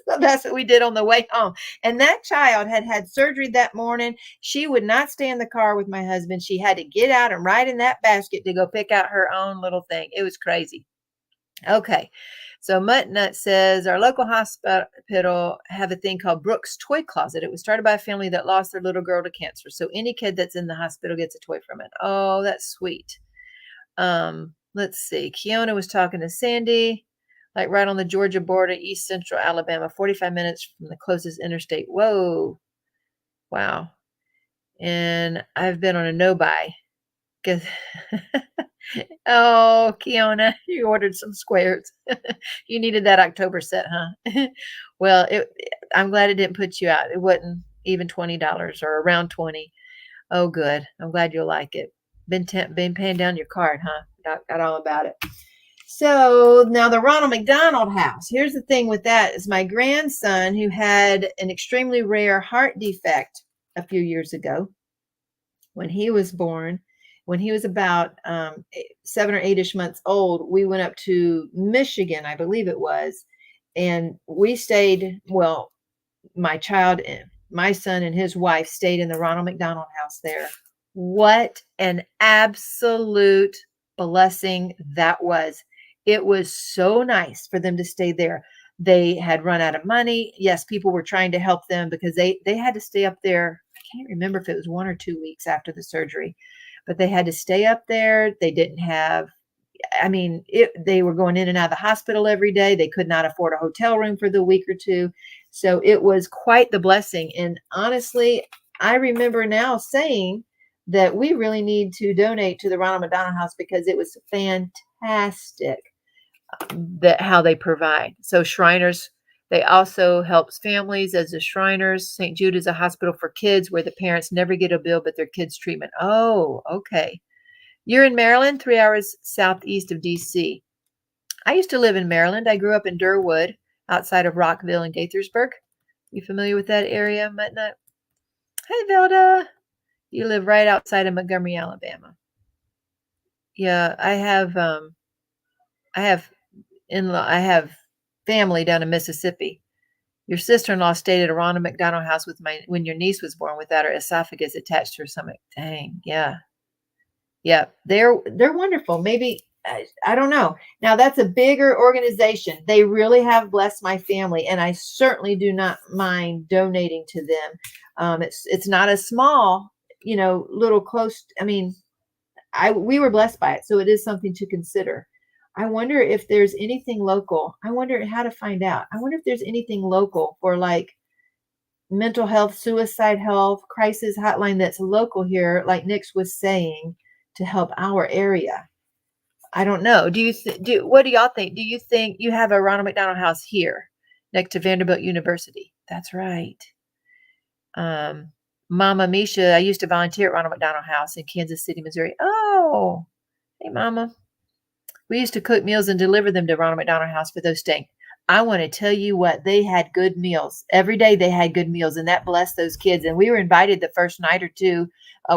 So that's what we did on the way home. And that child had had surgery that morning. She would not stay in the car with my husband. She had to get out and ride in that basket to go pick out her own little thing. It was crazy. Okay. So Muttnut says our local hospital have a thing called Brooks Toy Closet. It was started by a family that lost their little girl to cancer. So any kid that's in the hospital gets a toy from it. Oh, that's sweet. Let's see. Kiona was talking to Sandy, like right on the Georgia border, East Central Alabama, 45 minutes from the closest interstate. Whoa. Wow. And I've been on a no-buy. Oh, Kiona, you ordered some squares. You needed that October set, huh? Well, I'm glad it didn't put you out. It wasn't even $20 or around 20. Oh, good. I'm glad you'll like it. Been paying down your card, huh? Got all about it. So now the Ronald McDonald House. Here's the thing with that is my grandson who had an extremely rare heart defect a few years ago when he was born. When he was about 7 or 8-ish months old, we went up to Michigan, I believe it was, and we stayed. Well, my child and my son and his wife stayed in the Ronald McDonald House there. What an absolute blessing that was. It was so nice for them to stay there. They had run out of money. Yes, people were trying to help them because they had to stay up there. I can't remember if it was 1 or 2 weeks after the surgery, but they had to stay up there. They didn't have, they were going in and out of the hospital every day. They could not afford a hotel room for the week or two. So it was quite the blessing. And honestly, I remember now saying that we really need to donate to the Ronald McDonald House because it was fantastic that how they provide. So Shriners, they also helps families as the Shriners. St. Jude is a hospital for kids where the parents never get a bill but their kids' treatment. Oh, okay. You're in Maryland, 3 hours southeast of DC. I used to live in Maryland. I grew up in Durwood, outside of Rockville and Gaithersburg. You familiar with that area, Muttnut? Hey, Velda. You live right outside of Montgomery, Alabama. Yeah, I have I have family down in Mississippi. Your sister-in-law stayed at a Ronald McDonald House when your niece was born without her esophagus attached to her stomach. Dang, yeah. Yeah, they're wonderful. Maybe I don't know. Now that's a bigger organization. They really have blessed my family, and I certainly do not mind donating to them. It's not a small, little close. We were blessed by it, so it is something to consider. I wonder if there's anything local. I wonder how to find out. I wonder if there's anything local for like mental health, suicide health, crisis hotline that's local here, like Nix was saying, to help our area. I don't know. What do y'all think? Do you think you have a Ronald McDonald House here next to Vanderbilt University? That's right. Mama Misha, I used to volunteer at Ronald McDonald House in Kansas City, Missouri. Oh, hey, Mama. We used to cook meals and deliver them to Ronald McDonald House for those staying. I want to tell you what, they had good meals. Every day they had good meals, and that blessed those kids. And we were invited the first night or two.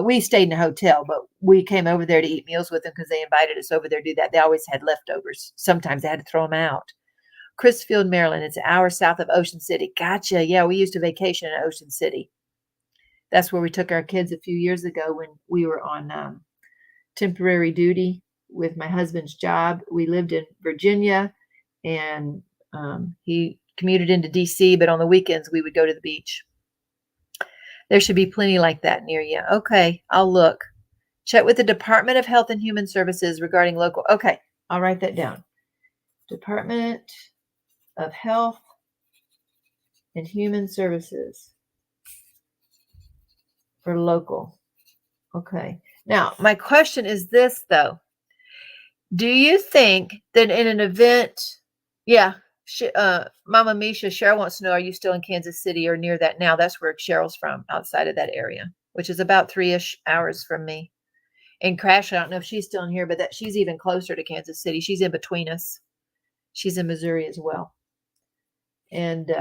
We stayed in a hotel, but we came over there to eat meals with them because they invited us over there to do that. They always had leftovers. Sometimes they had to throw them out. Chrisfield, Maryland. It's an hour south of Ocean City. Gotcha. Yeah, we used to vacation in Ocean City. That's where we took our kids a few years ago when we were on temporary duty with my husband's job. We lived in Virginia, and he commuted into DC, but on the weekends we would go to the beach. There should be plenty like that near you. Okay, I'll look. Check with the Department of Health and Human Services regarding local. Okay, I'll write that down. Department of Health and Human Services for local. Okay. Now, my question is this, though. Do you think that in an event, yeah, Mama Misha, Cheryl wants to know, are you still in Kansas City or near that now? That's where Cheryl's from, outside of that area, which is about 3-ish hours from me. And Crash, I don't know if she's still in here, but that she's even closer to Kansas City. She's in between us. She's in Missouri as well. And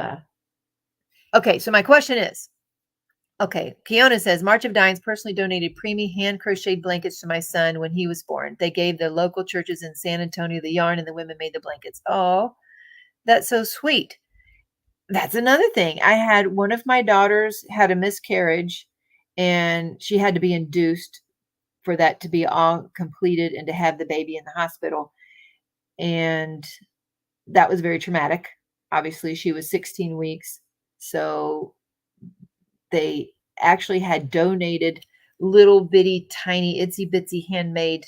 okay, so my question is, okay, Kiona says, March of Dimes personally donated preemie hand-crocheted blankets to my son when he was born. They gave the local churches in San Antonio the yarn, and the women made the blankets. Oh, that's so sweet. That's another thing. I had one of my daughters had a miscarriage, and she had to be induced for that to be all completed and to have the baby in the hospital. And that was very traumatic. Obviously, she was 16 weeks. So they actually had donated little bitty, tiny, itsy bitsy handmade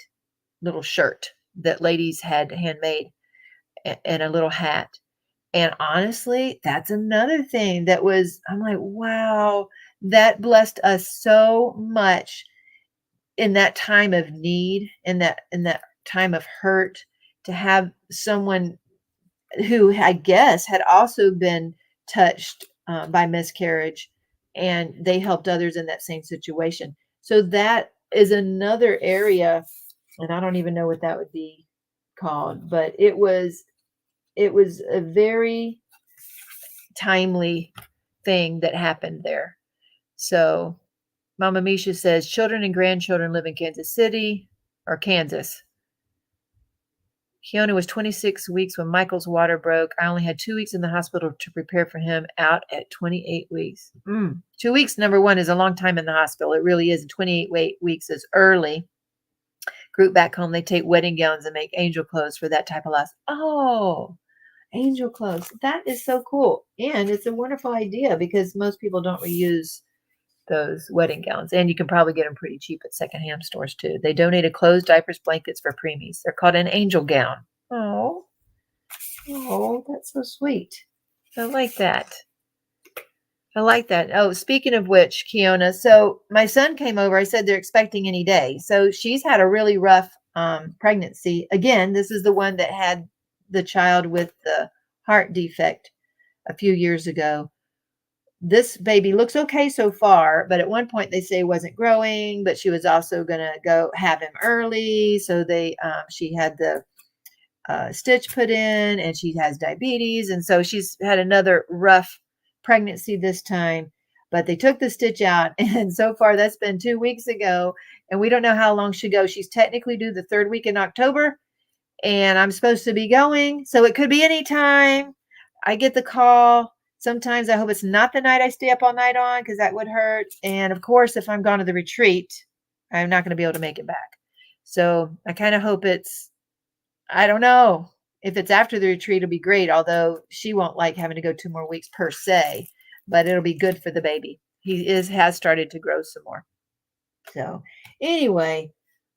little shirt that ladies had handmade and a little hat. And honestly, that's another thing that was, I'm like, wow, that blessed us so much in that time of need, in that time of hurt, to have someone who I guess had also been touched by miscarriage, and they helped others in that same situation. So that is another area, and I don't even know what that would be called, but it was a very timely thing that happened there. So Mama Misha says children and grandchildren live in Kansas City or Kansas. Keone was 26 weeks when Michael's water broke. I only had 2 weeks in the hospital to prepare for him out at 28 weeks. 2 weeks, number one, is a long time in the hospital. It really is. And 28 weeks is early. Group back home, they take wedding gowns and make angel clothes for that type of loss. Oh, angel clothes. That is so cool. And it's a wonderful idea because most people don't reuse those wedding gowns. And you can probably get them pretty cheap at secondhand stores too. They donated clothes, diapers, blankets for preemies. They're called an angel gown. Oh, that's so sweet. I like that. I like that. Oh, speaking of which, Kiona, so my son came over. I said they're expecting any day. So she's had a really rough pregnancy. Again, this is the one that had the child with the heart defect a few years ago. This baby looks okay so far, but at one point they say wasn't growing, but she was also going to go have him early. So she had the stitch put in, and she has diabetes. And so she's had another rough pregnancy this time, but they took the stitch out. And so far that's been 2 weeks ago, and we don't know how long she'll go. She's technically due the 3rd week in October, and I'm supposed to be going. So it could be any time I get the call. Sometimes I hope it's not the night I stay up all night on, because that would hurt. And of course, if I'm gone to the retreat, I'm not going to be able to make it back. So I kind of hope I don't know. If it's after the retreat, it'll be great, although she won't like having to go 2 more weeks per se, but it'll be good for the baby. He has started to grow some more. So anyway,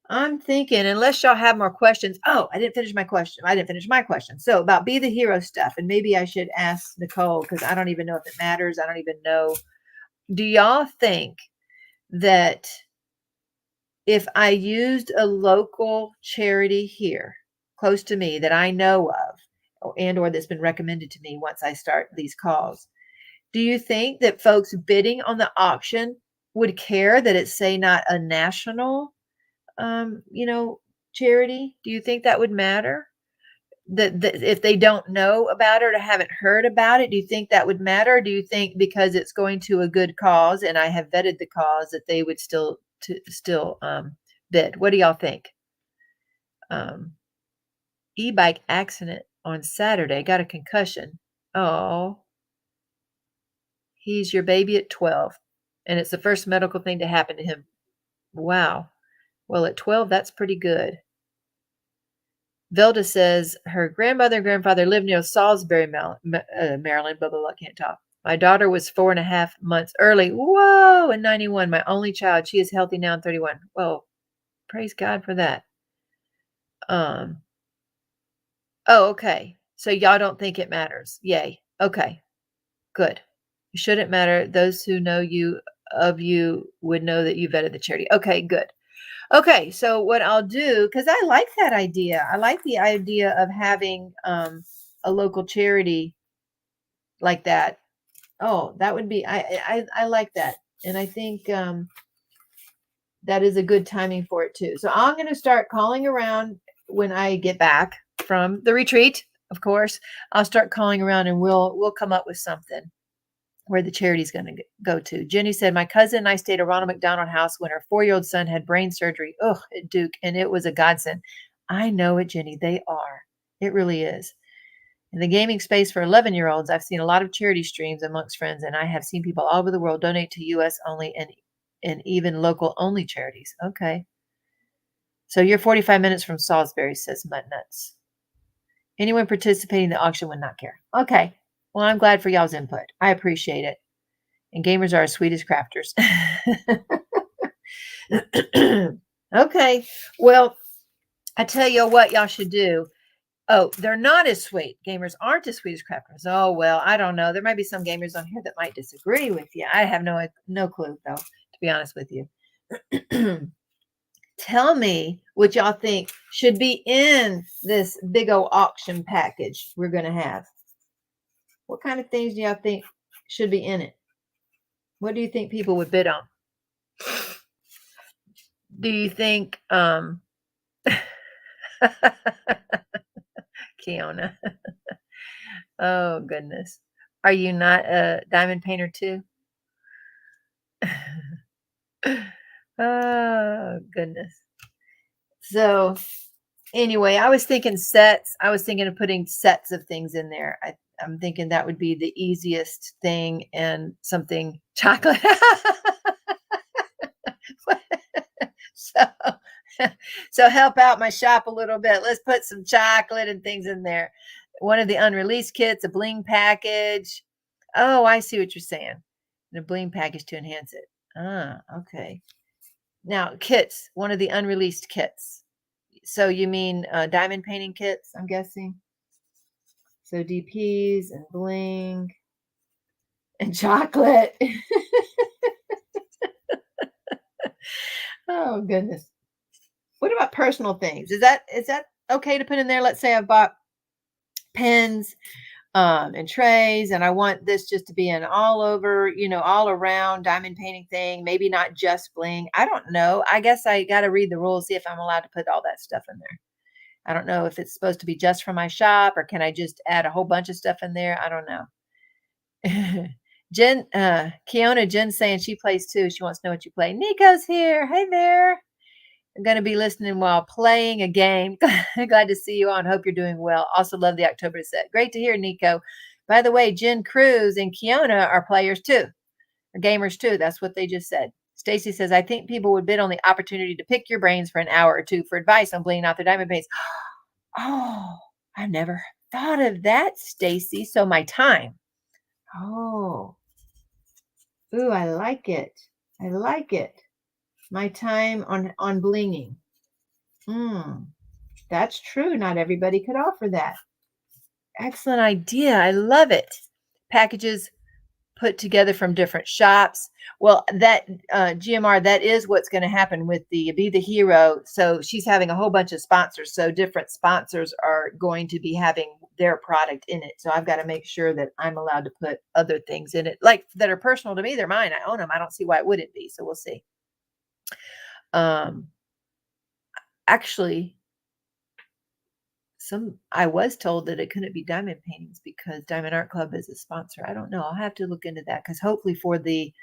I'm thinking, unless y'all have more questions. Oh, I didn't finish my question. So about Be the Hero stuff, and maybe I should ask Nicole, because I don't even know if it matters. I don't even know. Do y'all think that if I used a local charity here close to me that I know of, and or that's been recommended to me once I start these calls, do you think that folks bidding on the auction would care that it's, say, not a national charity? Do you think that would matter? if they don't know about it or haven't heard about it, do you think that would matter? Or do you think because it's going to a good cause and I have vetted the cause that they would still bid? What do y'all think? Um, E-bike accident on Saturday, got a concussion. Oh, he's your baby at 12, and it's the first medical thing to happen to him. Wow. Well, at 12, that's pretty good. Velda says her grandmother and grandfather lived near Salisbury, Maryland. Blah, blah, blah. Can't talk. My daughter was 4.5 months early. Whoa, in 91. My only child. She is healthy now in 31. Well, praise God for that. Oh, okay. So y'all don't think it matters. Yay. Okay. Good. It shouldn't matter. Those who know you would know that you vetted the charity. Okay, good. Okay, so what I'll do, because I like that idea. I like the idea of having a local charity like that. Oh, that would be I like that. And I think that is a good timing for it too. So I'm going to start calling around when I get back from the retreat. Of course, I'll start calling around and we'll come up with something where the charity's going to go to. Jenny said, my cousin and I stayed at Ronald McDonald House when her 4-year-old son had brain surgery. Ugh, at Duke, and it was a godsend. I know it, Jenny. They are. It really is. In the gaming space for 11-year-olds, I've seen a lot of charity streams amongst friends, and I have seen people all over the world donate to U.S. only and even local only charities. Okay. So you're 45 minutes from Salisbury, says Muttnuts. Anyone participating in the auction would not care. Okay. Well, I'm glad for y'all's input. I appreciate it. And gamers are as sweet as crafters. Okay. Well, I tell you what y'all should do. Oh, they're not as sweet. Gamers aren't as sweet as crafters. Oh, well, I don't know. There might be some gamers on here that might disagree with you. I have no clue, though, to be honest with you. Tell me what y'all think should be in this big old auction package we're going to have. What kind of things do y'all think should be in it? What do you think people would bid on? Do you think Kiona? Oh goodness. Are you not a diamond painter too? Oh goodness. So anyway, I was thinking sets. I was thinking of putting sets of things in there. I'm thinking that would be the easiest thing and something chocolate. So, so help out my shop a little bit. Let's put some chocolate and things in there. One of the unreleased kits, a bling package. Oh, I see what you're saying. And a bling package to enhance it. Ah, okay. Now, kits, one of the unreleased kits. So you mean diamond painting kits, I'm guessing? So DPs and bling and chocolate. Oh, goodness. What about personal things? Is that okay to put in there? Let's say I've bought pens and trays, and I want this just to be an all over, all around diamond painting thing. Maybe not just bling. I don't know. I guess I got to read the rules, see if I'm allowed to put all that stuff in there. I don't know if it's supposed to be just for my shop or can I just add a whole bunch of stuff in there? I don't know. Jen's saying she plays too. She wants to know what you play. Nico's here. Hey there. I'm going to be listening while playing a game. Glad to see you on. Hope you're doing well. Also love the October set. Great to hear, Nico. By the way, Jen Cruz and Kiona are players too, or gamers too. That's what they just said. Stacy says, I think people would bid on the opportunity to pick your brains for an hour or two for advice on blinging out their diamond paints. Oh, I never thought of that, Stacy. So my time. Oh. Ooh, I like it. I like it. My time on blinging. That's true. Not everybody could offer that. Excellent idea. I love it. Packages put together from different shops. Well, that GMR, that is what's going to happen with the Be the Hero. So she's having a whole bunch of sponsors. So different sponsors are going to be having their product in it. So I've got to make sure that I'm allowed to put other things in it, like that are personal to me. They're mine. I own them. I don't see why it wouldn't be. So we'll see. Actually, I was told that it couldn't be diamond paintings because Diamond Art Club is a sponsor. I don't know. I'll have to look into that because hopefully for the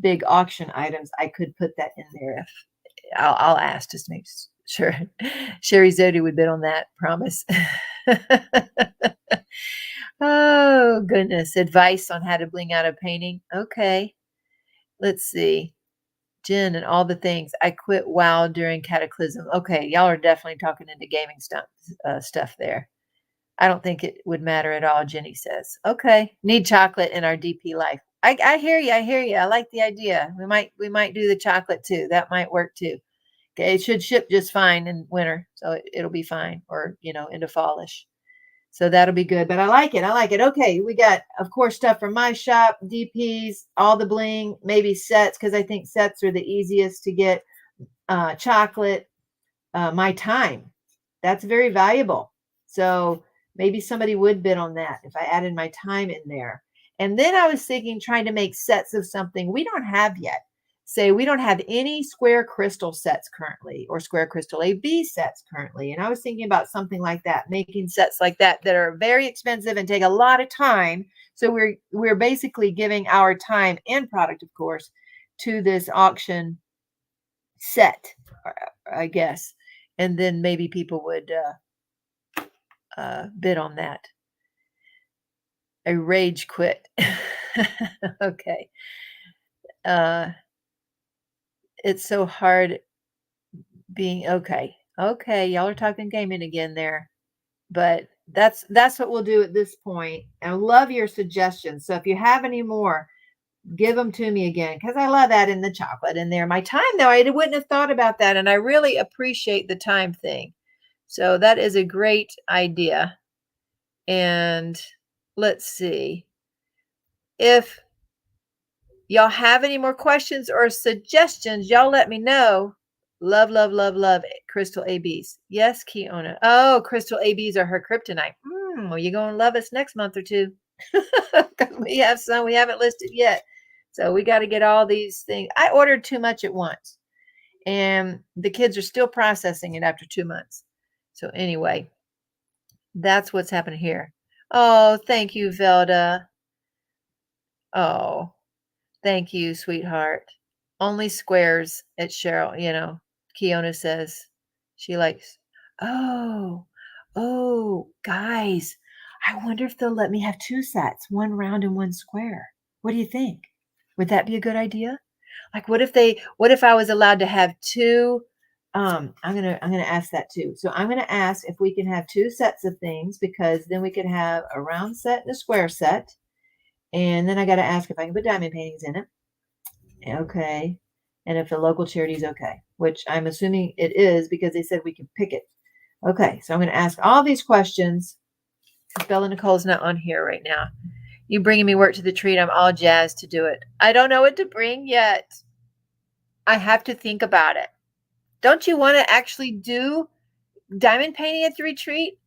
big auction items, I could put that in there. If I'll ask just to make sure. Sherry Zodi would bid on that. Promise. Oh goodness! Advice on how to bling out a painting. Okay, let's see. Jen and all the things. I quit WoW during Cataclysm. Okay, y'all are definitely talking into gaming stuff there. I don't think it would matter at all, Jenny says. Okay, need chocolate in our DP life. I hear you. I hear you. I like the idea. We might do the chocolate too. That might work too. Okay, it should ship just fine in winter, so it'll be fine, or into fallish. So that'll be good. But I like it. I like it. Okay, we got, of course, stuff from my shop, DPs, all the bling, maybe sets, because I think sets are the easiest to get. Chocolate, my time. That's very valuable. So maybe somebody would bid on that if I added my time in there. And then I was thinking trying to make sets of something we don't have yet. Say we don't have any square crystal sets currently or square crystal AB sets currently. And I was thinking about something like that, making sets like that that are very expensive and take a lot of time. So we're basically giving our time and product, of course, to this auction set, I guess. And then maybe people would bid on that. A rage quit. Okay. It's so hard being okay. Okay, y'all are talking gaming again there. But that's what we'll do at this point. I love your suggestions. So if you have any more, give them to me again because I love that in the chocolate in there. My time, though, I wouldn't have thought about that. And I really appreciate the time thing. So that is a great idea. And let's see. If y'all have any more questions or suggestions, y'all let me know. Love, love, love, love crystal ABs. Yes, Kiona. Oh, crystal ABs are her kryptonite. Well, you're going to love us next month or two. We have some we haven't listed yet. So we got to get all these things. I ordered too much at once. And the kids are still processing it after 2 months. So anyway, that's what's happening here. Oh, thank you, Velda. Oh, thank you, sweetheart. Only squares at Cheryl, Kiona says she likes. Oh, oh, guys, I wonder if they'll let me have two sets, one round and one square. What do you think? Would that be a good idea? Like, what if I was allowed to have two? I'm gonna ask that too. So I'm gonna ask if we can have two sets of things because then we could have a round set and a square set. And then I got to ask if I can put diamond paintings in it. Okay. And if the local charity is okay, which I'm assuming it is because they said we can pick it. Okay. So I'm going to ask all these questions. Bella Nicole's not on here right now. You bringing me work to the treat. I'm all jazzed to do it. I don't know what to bring yet. I have to think about it. Don't you want to actually do diamond painting at the retreat?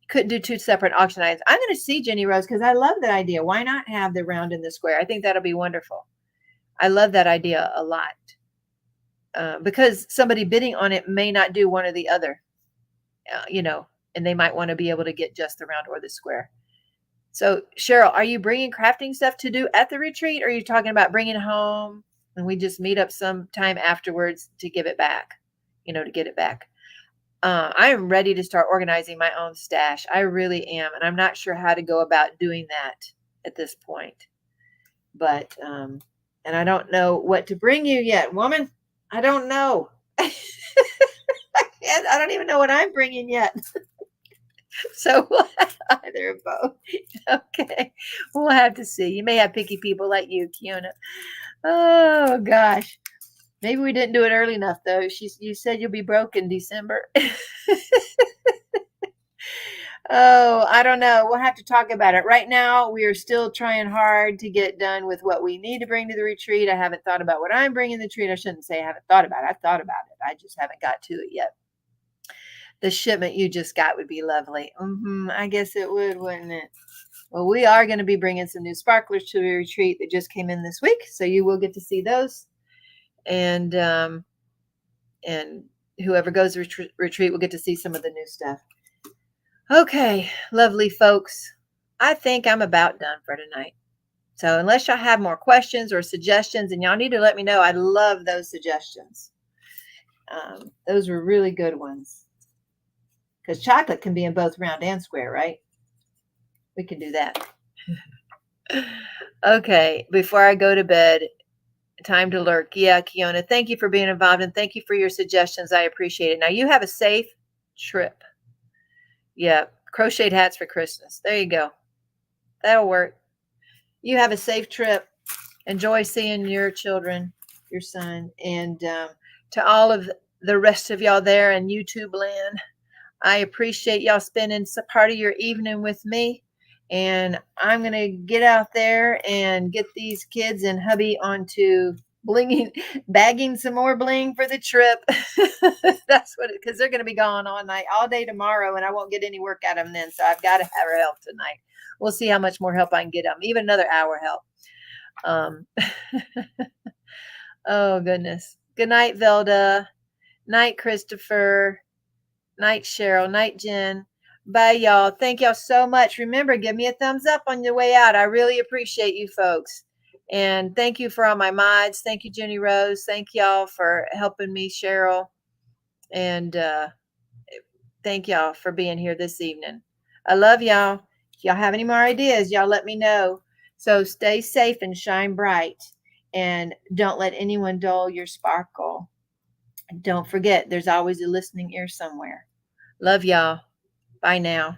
Could do two separate auction items. I'm going to see Jenny Rose because I love that idea. Why not have the round and the square? I think that'll be wonderful. I love that idea a lot because somebody bidding on it may not do one or the other, and they might want to be able to get just the round or the square. So Cheryl, are you bringing crafting stuff to do at the retreat? Or are you talking about bringing home and we just meet up sometime afterwards to give it back, to get it back? I am ready to start organizing my own stash. I really am. And I'm not sure how to go about doing that at this point. But, and I don't know what to bring you yet, woman. I don't know. I don't even know what I'm bringing yet. So either of both. Okay. We'll have to see. You may have picky people like you, Kiona. Oh, gosh. Maybe we didn't do it early enough, though. You said you'll be broke in December. Oh, I don't know. We'll have to talk about it. Right now, we are still trying hard to get done with what we need to bring to the retreat. I haven't thought about what I'm bringing to the retreat. I shouldn't say I haven't thought about it. I've thought about it. I just haven't got to it yet. The shipment you just got would be lovely. I guess it would, wouldn't it? Well, we are going to be bringing some new sparklers to the retreat that just came in this week. So you will get to see those. And whoever goes to retreat will get to see some of the new stuff. Okay, lovely folks. I think I'm about done for tonight. So unless y'all have more questions or suggestions, and y'all need to let me know. I love those suggestions. Those were really good ones. Because chocolate can be in both round and square, right? We can do that. Okay, before I go to bed, time to lurk. Yeah, Kiona, thank you for being involved and thank you for your suggestions. I appreciate it. Now you have a safe trip. Yeah, crocheted hats for Christmas. There you go. That'll work. You have a safe trip. Enjoy seeing your children, your son, and to all of the rest of y'all there in YouTube land. I appreciate y'all spending part of your evening with me. And I'm going to get out there and get these kids and hubby onto blinging, bagging some more bling for the trip. That's what, because they're going to be gone all night, all day tomorrow, and I won't get any work out of them then. So I've got to have her help tonight. We'll see how much more help I can get them, even another hour help. Oh, goodness. Good night, Velda. Night, Christopher. Night, Cheryl. Night, Jen. Bye, y'all. Thank y'all so much. Remember, give me a thumbs up on your way out. I really appreciate you folks. And thank you for all my mods. Thank you, Jenny Rose. Thank y'all for helping me, Cheryl. And thank y'all for being here this evening. I love y'all. If y'all have any more ideas, y'all let me know. So stay safe and shine bright. And don't let anyone dull your sparkle. Don't forget, there's always a listening ear somewhere. Love y'all. Bye now.